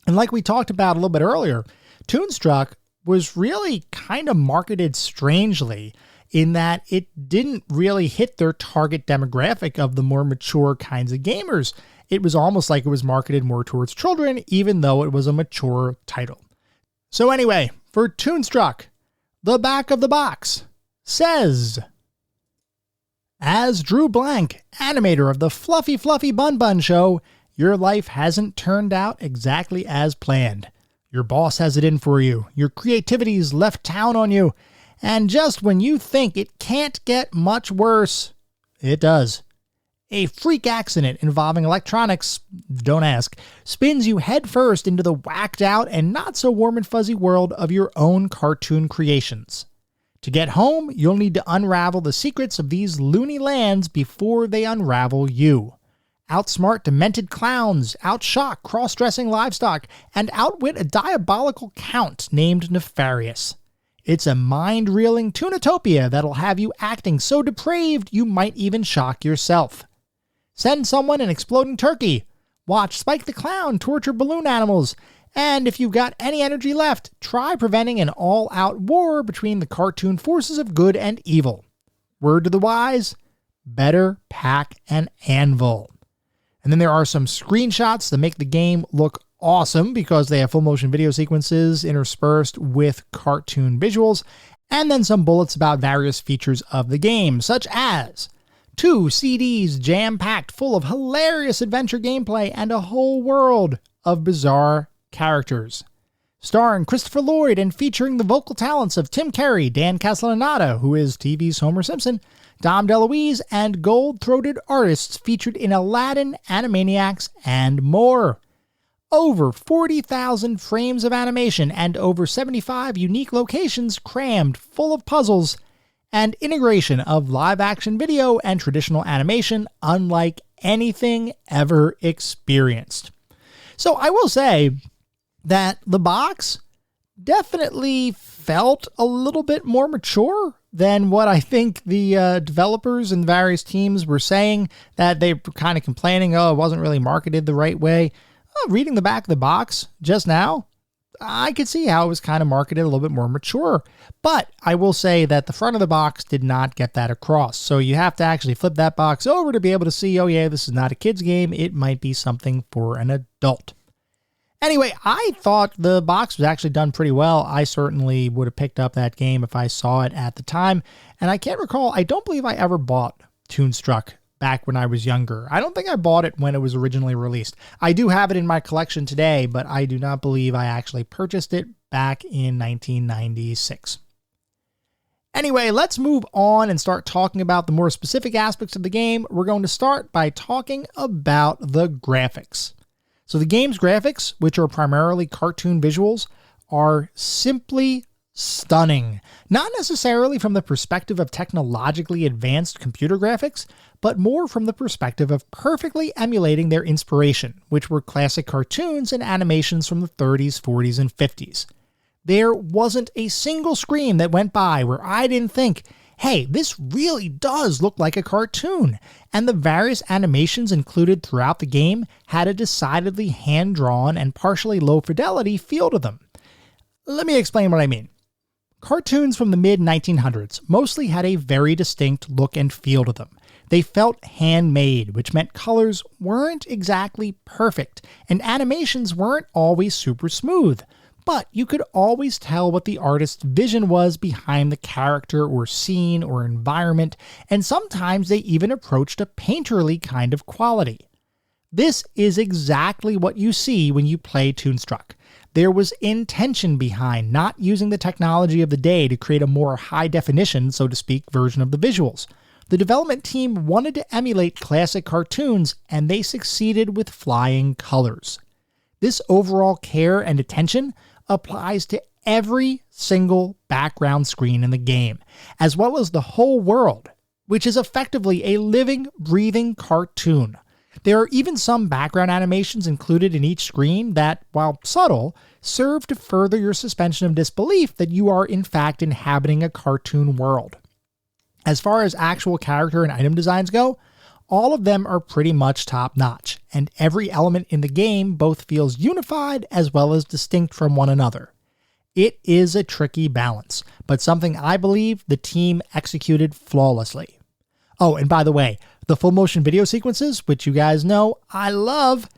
And like we talked about a little bit earlier, Toonstruck was really kind of marketed strangely. in that it didn't really hit their target demographic of the more mature kinds of gamers. It was almost like it was marketed more towards children, even though it was a mature title. So anyway, for Toonstruck, the back of the box says, as Drew Blank, animator of the Fluffy Fluffy Bun Bun Show, your life hasn't turned out exactly as planned. Your boss has it in for you, your creativity's left town on you, and just when you think it can't get much worse, it does. A freak accident involving electronics, don't ask, spins you headfirst into the whacked out and not so warm and fuzzy world of your own cartoon creations. To get home, you'll need to unravel the secrets of these loony lands before they unravel you. Outsmart demented clowns, outshock cross-dressing livestock, and outwit a diabolical count named Nefarious. It's a mind-reeling Toonatopia that'll have you acting so depraved you might even shock yourself. Send someone an exploding turkey. Watch Spike the Clown torture balloon animals. And if you've got any energy left, try preventing an all-out war between the cartoon forces of good and evil. Word to the wise, better pack an anvil. And then there are some screenshots that make the game look awesome because they have full motion video sequences interspersed with cartoon visuals, and then some bullets about various features of the game, such as 2 CDs jam-packed full of hilarious adventure gameplay and a whole world of bizarre characters. Starring Christopher Lloyd and featuring the vocal talents of Tim Curry, Dan Castellaneta, who is TV's Homer Simpson, Dom DeLuise, and gold-throated artists featured in Aladdin, Animaniacs, and more. Over 40,000 frames of animation and over 75 unique locations crammed full of puzzles, and integration of live-action video and traditional animation unlike anything ever experienced. So I will say that the box definitely felt a little bit more mature than what I think the developers and various teams were saying, that they were kind of complaining, oh, it wasn't really marketed the right way. Reading the back of the box just now, I could see how it was kind of marketed a little bit more mature. But I will say that the front of the box did not get that across. So you have to actually flip that box over to be able to see, oh yeah, this is not a kid's game. It might be something for an adult. Anyway, I thought the box was actually done pretty well. I certainly would have picked up that game if I saw it at the time. And I can't recall, I don't believe I ever bought Toonstruck back when I was younger. I don't think I bought it when it was originally released. I do have it in my collection today, but I do not believe I actually purchased it back in 1996. Anyway, let's move on and start talking about the more specific aspects of the game. We're going to start by talking about the graphics. So the game's graphics, which are primarily cartoon visuals, are simply stunning. Not necessarily from the perspective of technologically advanced computer graphics, but more from the perspective of perfectly emulating their inspiration, which were classic cartoons and animations from the 30s, 40s, and 50s. There wasn't a single screen that went by where I didn't think, hey, this really does look like a cartoon, and the various animations included throughout the game had a decidedly hand-drawn and partially low-fidelity feel to them. Let me explain what I mean. Cartoons from the mid-1900s mostly had a very distinct look and feel to them. They felt handmade, which meant colors weren't exactly perfect, and animations weren't always super smooth. But you could always tell what the artist's vision was behind the character or scene or environment, and sometimes they even approached a painterly kind of quality. This is exactly what you see when you play Toonstruck. There was intention behind not using the technology of the day to create a more high-definition, so to speak, version of the visuals. The development team wanted to emulate classic cartoons, and they succeeded with flying colors. This overall care and attention applies to every single background screen in the game, as well as the whole world, which is effectively a living, breathing cartoon. There are even some background animations included in each screen that, while subtle, serve to further your suspension of disbelief that you are in fact inhabiting a cartoon world. As far as actual character and item designs go, all of them are pretty much top-notch, and every element in the game both feels unified as well as distinct from one another. It is a tricky balance, but something I believe the team executed flawlessly. Oh, and by the way, the full motion video sequences, which you guys know I love,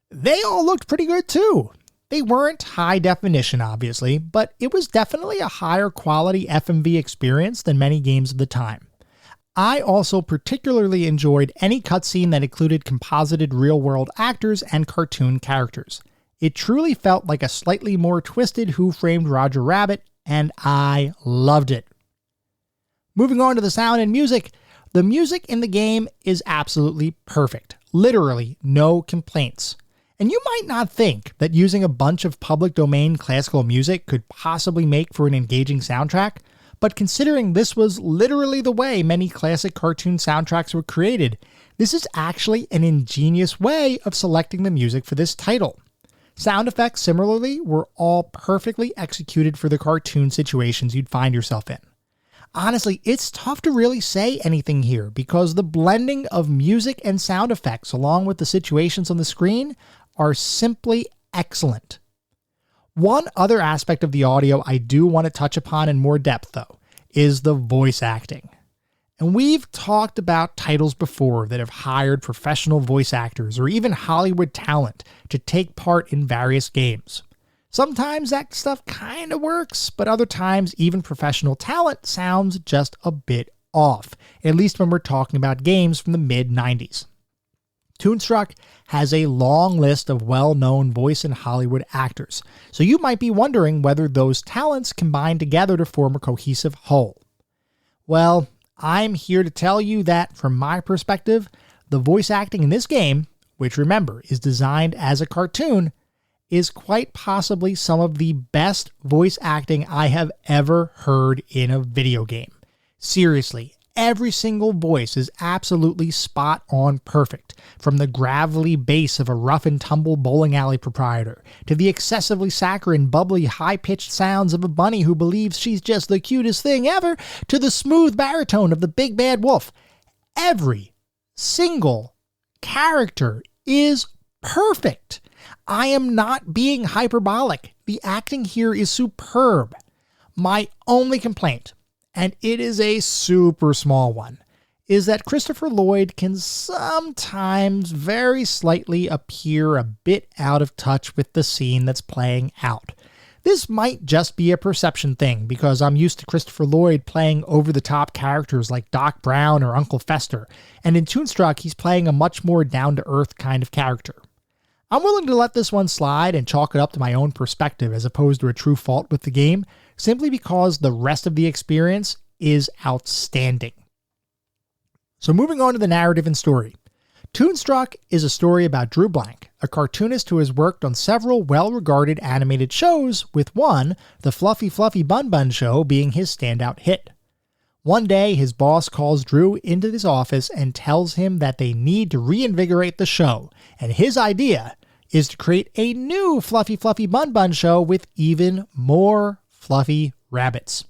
they all looked pretty good too. They weren't high definition, obviously, but it was definitely a higher quality FMV experience than many games of the time. I also particularly enjoyed any cutscene that included composited real-world actors and cartoon characters. It truly felt like a slightly more twisted Who Framed Roger Rabbit, and I loved it. Moving on to the sound and music, the music in the game is absolutely perfect. Literally no complaints. And you might not think that using a bunch of public domain classical music could possibly make for an engaging soundtrack, but considering this was literally the way many classic cartoon soundtracks were created, this is actually an ingenious way of selecting the music for this title. Sound effects, similarly, were all perfectly executed for the cartoon situations you'd find yourself in. Honestly, it's tough to really say anything here because the blending of music and sound effects along with the situations on the screen are simply excellent. One other aspect of the audio I do want to touch upon in more depth, though, is the voice acting. And we've talked about titles before that have hired professional voice actors or even Hollywood talent to take part in various games. Sometimes that stuff kind of works, but other times even professional talent sounds just a bit off, at least when we're talking about games from the mid-90s. Toonstruck has a long list of well-known voice and Hollywood actors, so you might be wondering whether those talents combine together to form a cohesive whole. Well, I'm here to tell you that, from my perspective, the voice acting in this game, which remember is designed as a cartoon, is quite possibly some of the best voice acting I have ever heard in a video game. Seriously, every single voice is absolutely spot on perfect, from the gravelly bass of a rough and tumble bowling alley proprietor, to the excessively saccharine, bubbly, high-pitched sounds of a bunny who believes she's just the cutest thing ever, to the smooth baritone of the big bad wolf. Every single character is perfect. I am not being hyperbolic. The acting here is superb. My only complaint, and it is a super small one, is that Christopher Lloyd can sometimes very slightly appear a bit out of touch with the scene that's playing out. This might just be a perception thing because I'm used to Christopher Lloyd playing over-the-top characters like Doc Brown or Uncle Fester, and in Toonstruck he's playing a much more down-to-earth kind of character. I'm willing to let this one slide and chalk it up to my own perspective as opposed to a true fault with the game, simply because the rest of the experience is outstanding. So moving on to the narrative and story. Toonstruck is a story about Drew Blank, a cartoonist who has worked on several well-regarded animated shows, with one, the Fluffy Fluffy Bun Bun Show, being his standout hit. One day, his boss calls Drew into his office and tells him that they need to reinvigorate the show, and his idea is to create a new Fluffy Fluffy Bun Bun Show with even more fluffy rabbits.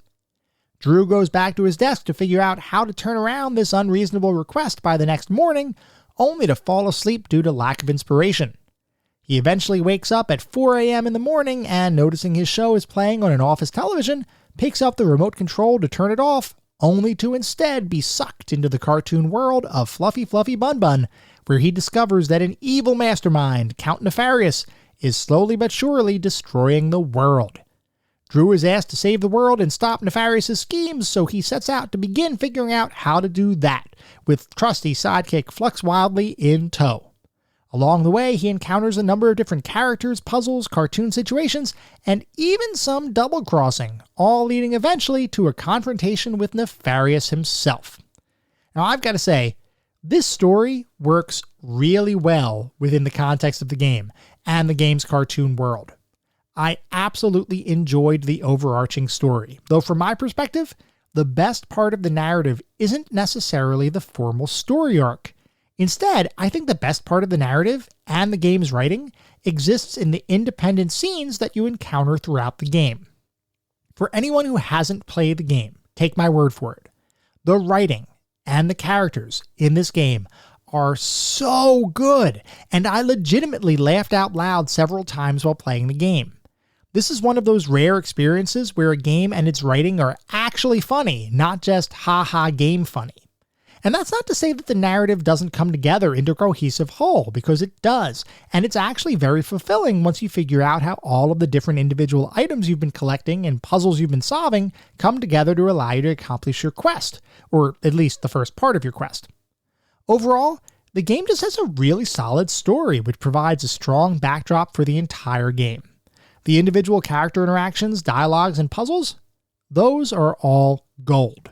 Drew goes back to his desk to figure out how to turn around this unreasonable request by the next morning, only to fall asleep due to lack of inspiration. He eventually wakes up at 4 a.m. in the morning and, noticing his show is playing on an office television, picks up the remote control to turn it off, only to instead be sucked into the cartoon world of Fluffy Fluffy Bun Bun, where he discovers that an evil mastermind, Count Nefarious, is slowly but surely destroying the world. Drew is asked to save the world and stop Nefarious' schemes, so he sets out to begin figuring out how to do that, with trusty sidekick Flux Wildly in tow. Along the way, he encounters a number of different characters, puzzles, cartoon situations, and even some double-crossing, all leading eventually to a confrontation with Nefarious himself. Now, I've got to say, this story works really well within the context of the game and the game's cartoon world. I absolutely enjoyed the overarching story, though from my perspective, the best part of the narrative isn't necessarily the formal story arc. Instead, I think the best part of the narrative and the game's writing exists in the independent scenes that you encounter throughout the game. For anyone who hasn't played the game, take my word for it. The writing and the characters in this game are so good, and I legitimately laughed out loud several times while playing the game. This is one of those rare experiences where a game and its writing are actually funny, not just ha-ha game funny. And that's not to say that the narrative doesn't come together into a cohesive whole, because it does, and it's actually very fulfilling once you figure out how all of the different individual items you've been collecting and puzzles you've been solving come together to allow you to accomplish your quest, or at least the first part of your quest. Overall, the game just has a really solid story, which provides a strong backdrop for the entire game. The individual character interactions, dialogues, and puzzles, those are all gold.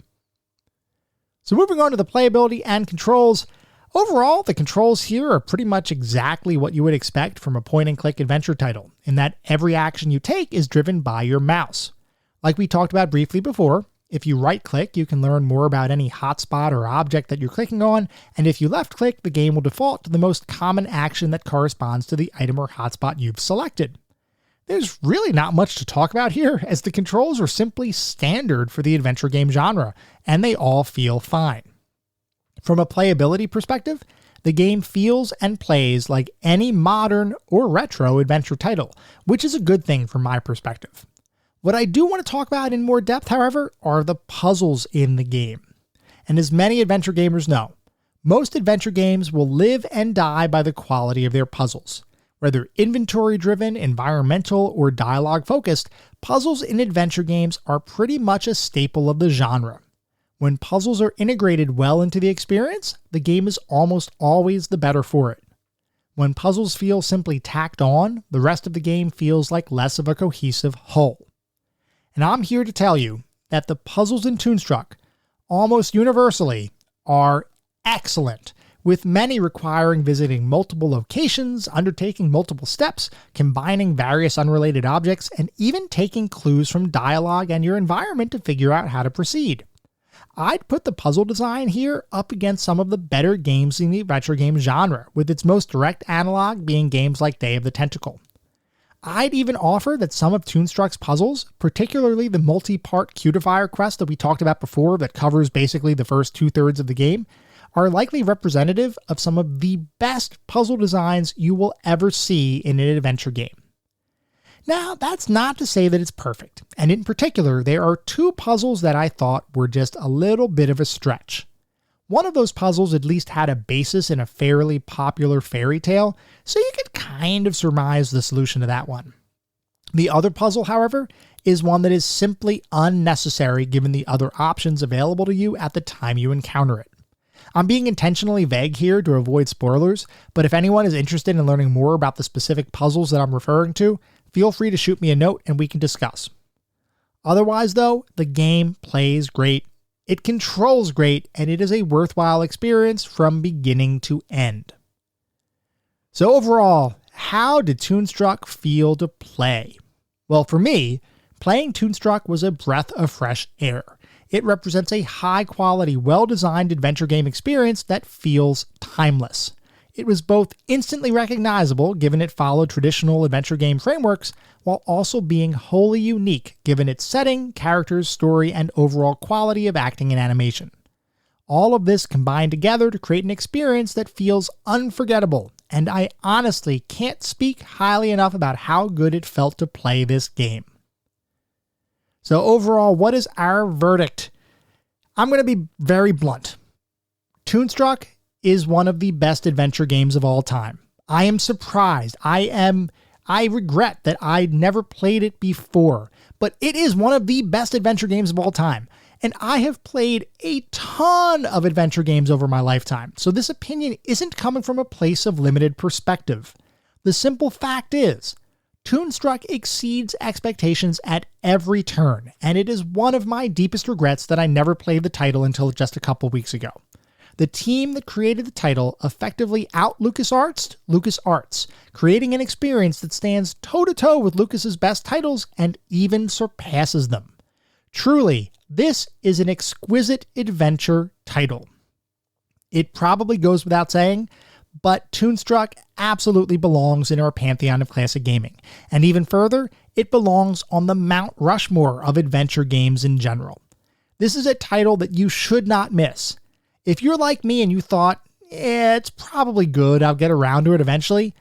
So moving on to the playability and controls, overall the controls here are pretty much exactly what you would expect from a point-and-click adventure title, in that every action you take is driven by your mouse. Like we talked about briefly before, if you right-click, you can learn more about any hotspot or object that you're clicking on, and if you left-click, the game will default to the most common action that corresponds to the item or hotspot you've selected. There's really not much to talk about here, as the controls are simply standard for the adventure game genre, and they all feel fine. From a playability perspective, the game feels and plays like any modern or retro adventure title, which is a good thing from my perspective. What I do want to talk about in more depth, however, are the puzzles in the game. And as many adventure gamers know, most adventure games will live and die by the quality of their puzzles. Whether inventory-driven, environmental, or dialogue-focused, puzzles in adventure games are pretty much a staple of the genre. When puzzles are integrated well into the experience, the game is almost always the better for it. When puzzles feel simply tacked on, the rest of the game feels like less of a cohesive whole. And I'm here to tell you that the puzzles in Toonstruck, almost universally, are excellent, with many requiring visiting multiple locations, undertaking multiple steps, combining various unrelated objects, and even taking clues from dialogue and your environment to figure out how to proceed. I'd put the puzzle design here up against some of the better games in the adventure game genre, with its most direct analog being games like Day of the Tentacle. I'd even offer that some of Toonstruck's puzzles, particularly the multi-part Cutifier quest that we talked about before that covers basically the first 2/3 of the game, are likely representative of some of the best puzzle designs you will ever see in an adventure game. Now, that's not to say that it's perfect, and in particular, there are two puzzles that I thought were just a little bit of a stretch. One of those puzzles at least had a basis in a fairly popular fairy tale, so you could kind of surmise the solution to that one. The other puzzle, however, is one that is simply unnecessary given the other options available to you at the time you encounter it. I'm being intentionally vague here to avoid spoilers, but if anyone is interested in learning more about the specific puzzles that I'm referring to, feel free to shoot me a note and we can discuss. Otherwise though, the game plays great, it controls great, and it is a worthwhile experience from beginning to end. So overall, how did Toonstruck feel to play? Well, for me, playing Toonstruck was a breath of fresh air. It represents a high-quality, well-designed adventure game experience that feels timeless. It was both instantly recognizable, given it followed traditional adventure game frameworks, while also being wholly unique, given its setting, characters, story, and overall quality of acting and animation. All of this combined together to create an experience that feels unforgettable, and I honestly can't speak highly enough about how good it felt to play this game. So overall, what is our verdict? I'm going to be very blunt. Toonstruck is one of the best adventure games of all time. I am surprised. I regret that I never played it before, but it is one of the best adventure games of all time. And I have played a ton of adventure games over my lifetime, so this opinion isn't coming from a place of limited perspective. The simple fact is, Toonstruck exceeds expectations at every turn, and it is one of my deepest regrets that I never played the title until just a couple weeks ago. The team that created the title effectively out-LucasArts, creating an experience that stands toe-to-toe with Lucas's best titles and even surpasses them. Truly, this is an exquisite adventure title. It probably goes without saying, but Toonstruck absolutely belongs in our pantheon of classic gaming. And even further, it belongs on the Mount Rushmore of adventure games in general. This is a title that you should not miss. If you're like me and you thought, it's probably good, I'll get around to it eventually,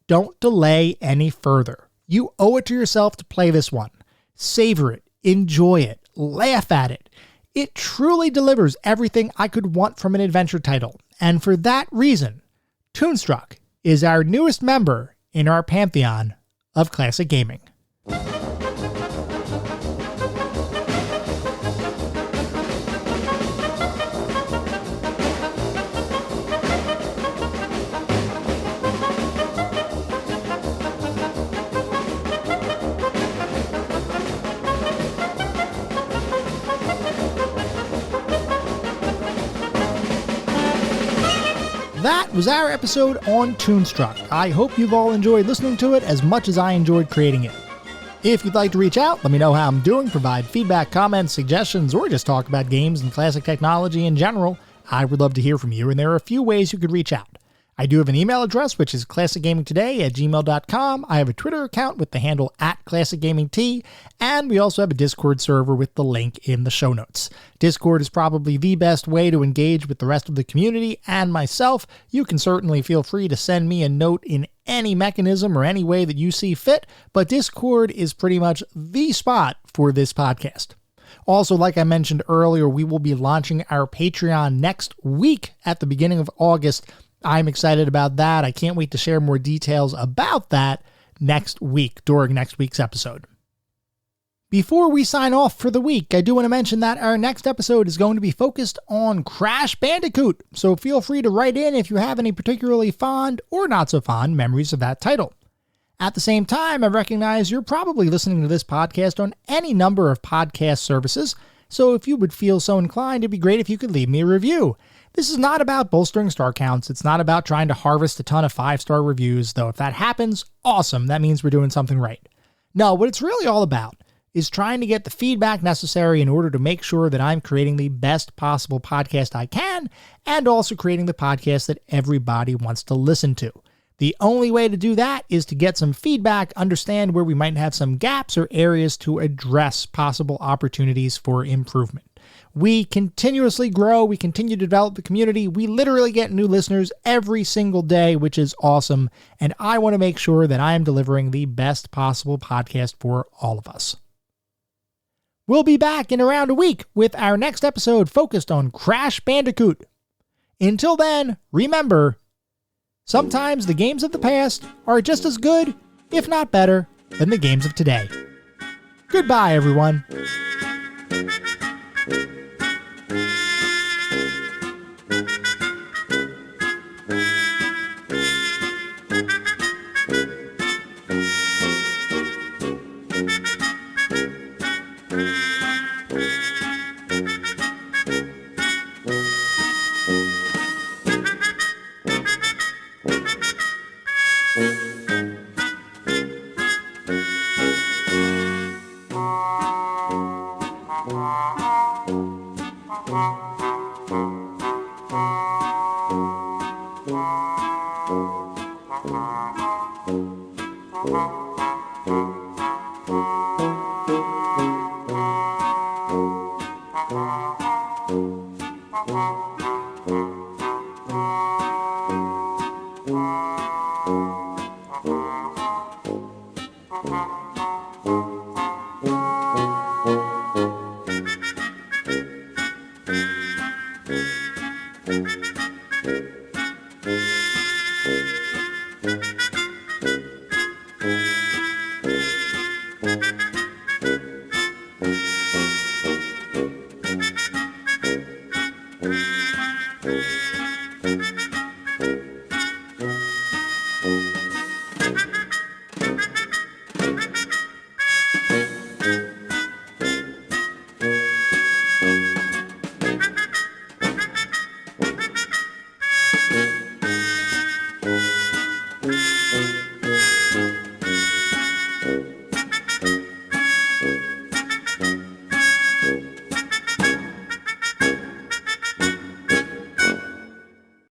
don't delay any further. You owe it to yourself to play this one. Savor it, enjoy it, laugh at it. It truly delivers everything I could want from an adventure title, and for that reason, Toonstruck is our newest member in our pantheon of classic gaming. That was our episode on Toonstruck. I hope you've all enjoyed listening to it as much as I enjoyed creating it. If you'd like to reach out, let me know how I'm doing, provide feedback, comments, suggestions, or just talk about games and classic technology in general, I would love to hear from you, and there are a few ways you could reach out. I do have an email address, which is classicgamingtoday@gmail.com. I have a Twitter account with the handle @classicgamingt, and we also have a Discord server with the link in the show notes. Discord is probably the best way to engage with the rest of the community and myself. You can certainly feel free to send me a note in any mechanism or any way that you see fit, but Discord is pretty much the spot for this podcast. Also, like I mentioned earlier, we will be launching our Patreon next week at the beginning of August. I'm excited about that. I can't wait to share more details about that next week during next week's episode. Before we sign off for the week, I do want to mention that our next episode is going to be focused on Crash Bandicoot, so feel free to write in if you have any particularly fond or not so fond memories of that title. At the same time, I recognize you're probably listening to this podcast on any number of podcast services, so if you would feel so inclined, it'd be great if you could leave me a review. This is not about bolstering star counts. It's not about trying to harvest a ton of 5-star reviews, though if that happens, awesome. That means we're doing something right. No, what it's really all about is trying to get the feedback necessary in order to make sure that I'm creating the best possible podcast I can, and also creating the podcast that everybody wants to listen to. The only way to do that is to get some feedback, understand where we might have some gaps or areas to address possible opportunities for improvement. We continuously grow, we continue to develop the community, we literally get new listeners every single day, which is awesome, and I want to make sure that I am delivering the best possible podcast for all of us. We'll be back in around a week with our next episode focused on Crash Bandicoot. Until then, remember, sometimes the games of the past are just as good, if not better, than the games of today. Goodbye, everyone.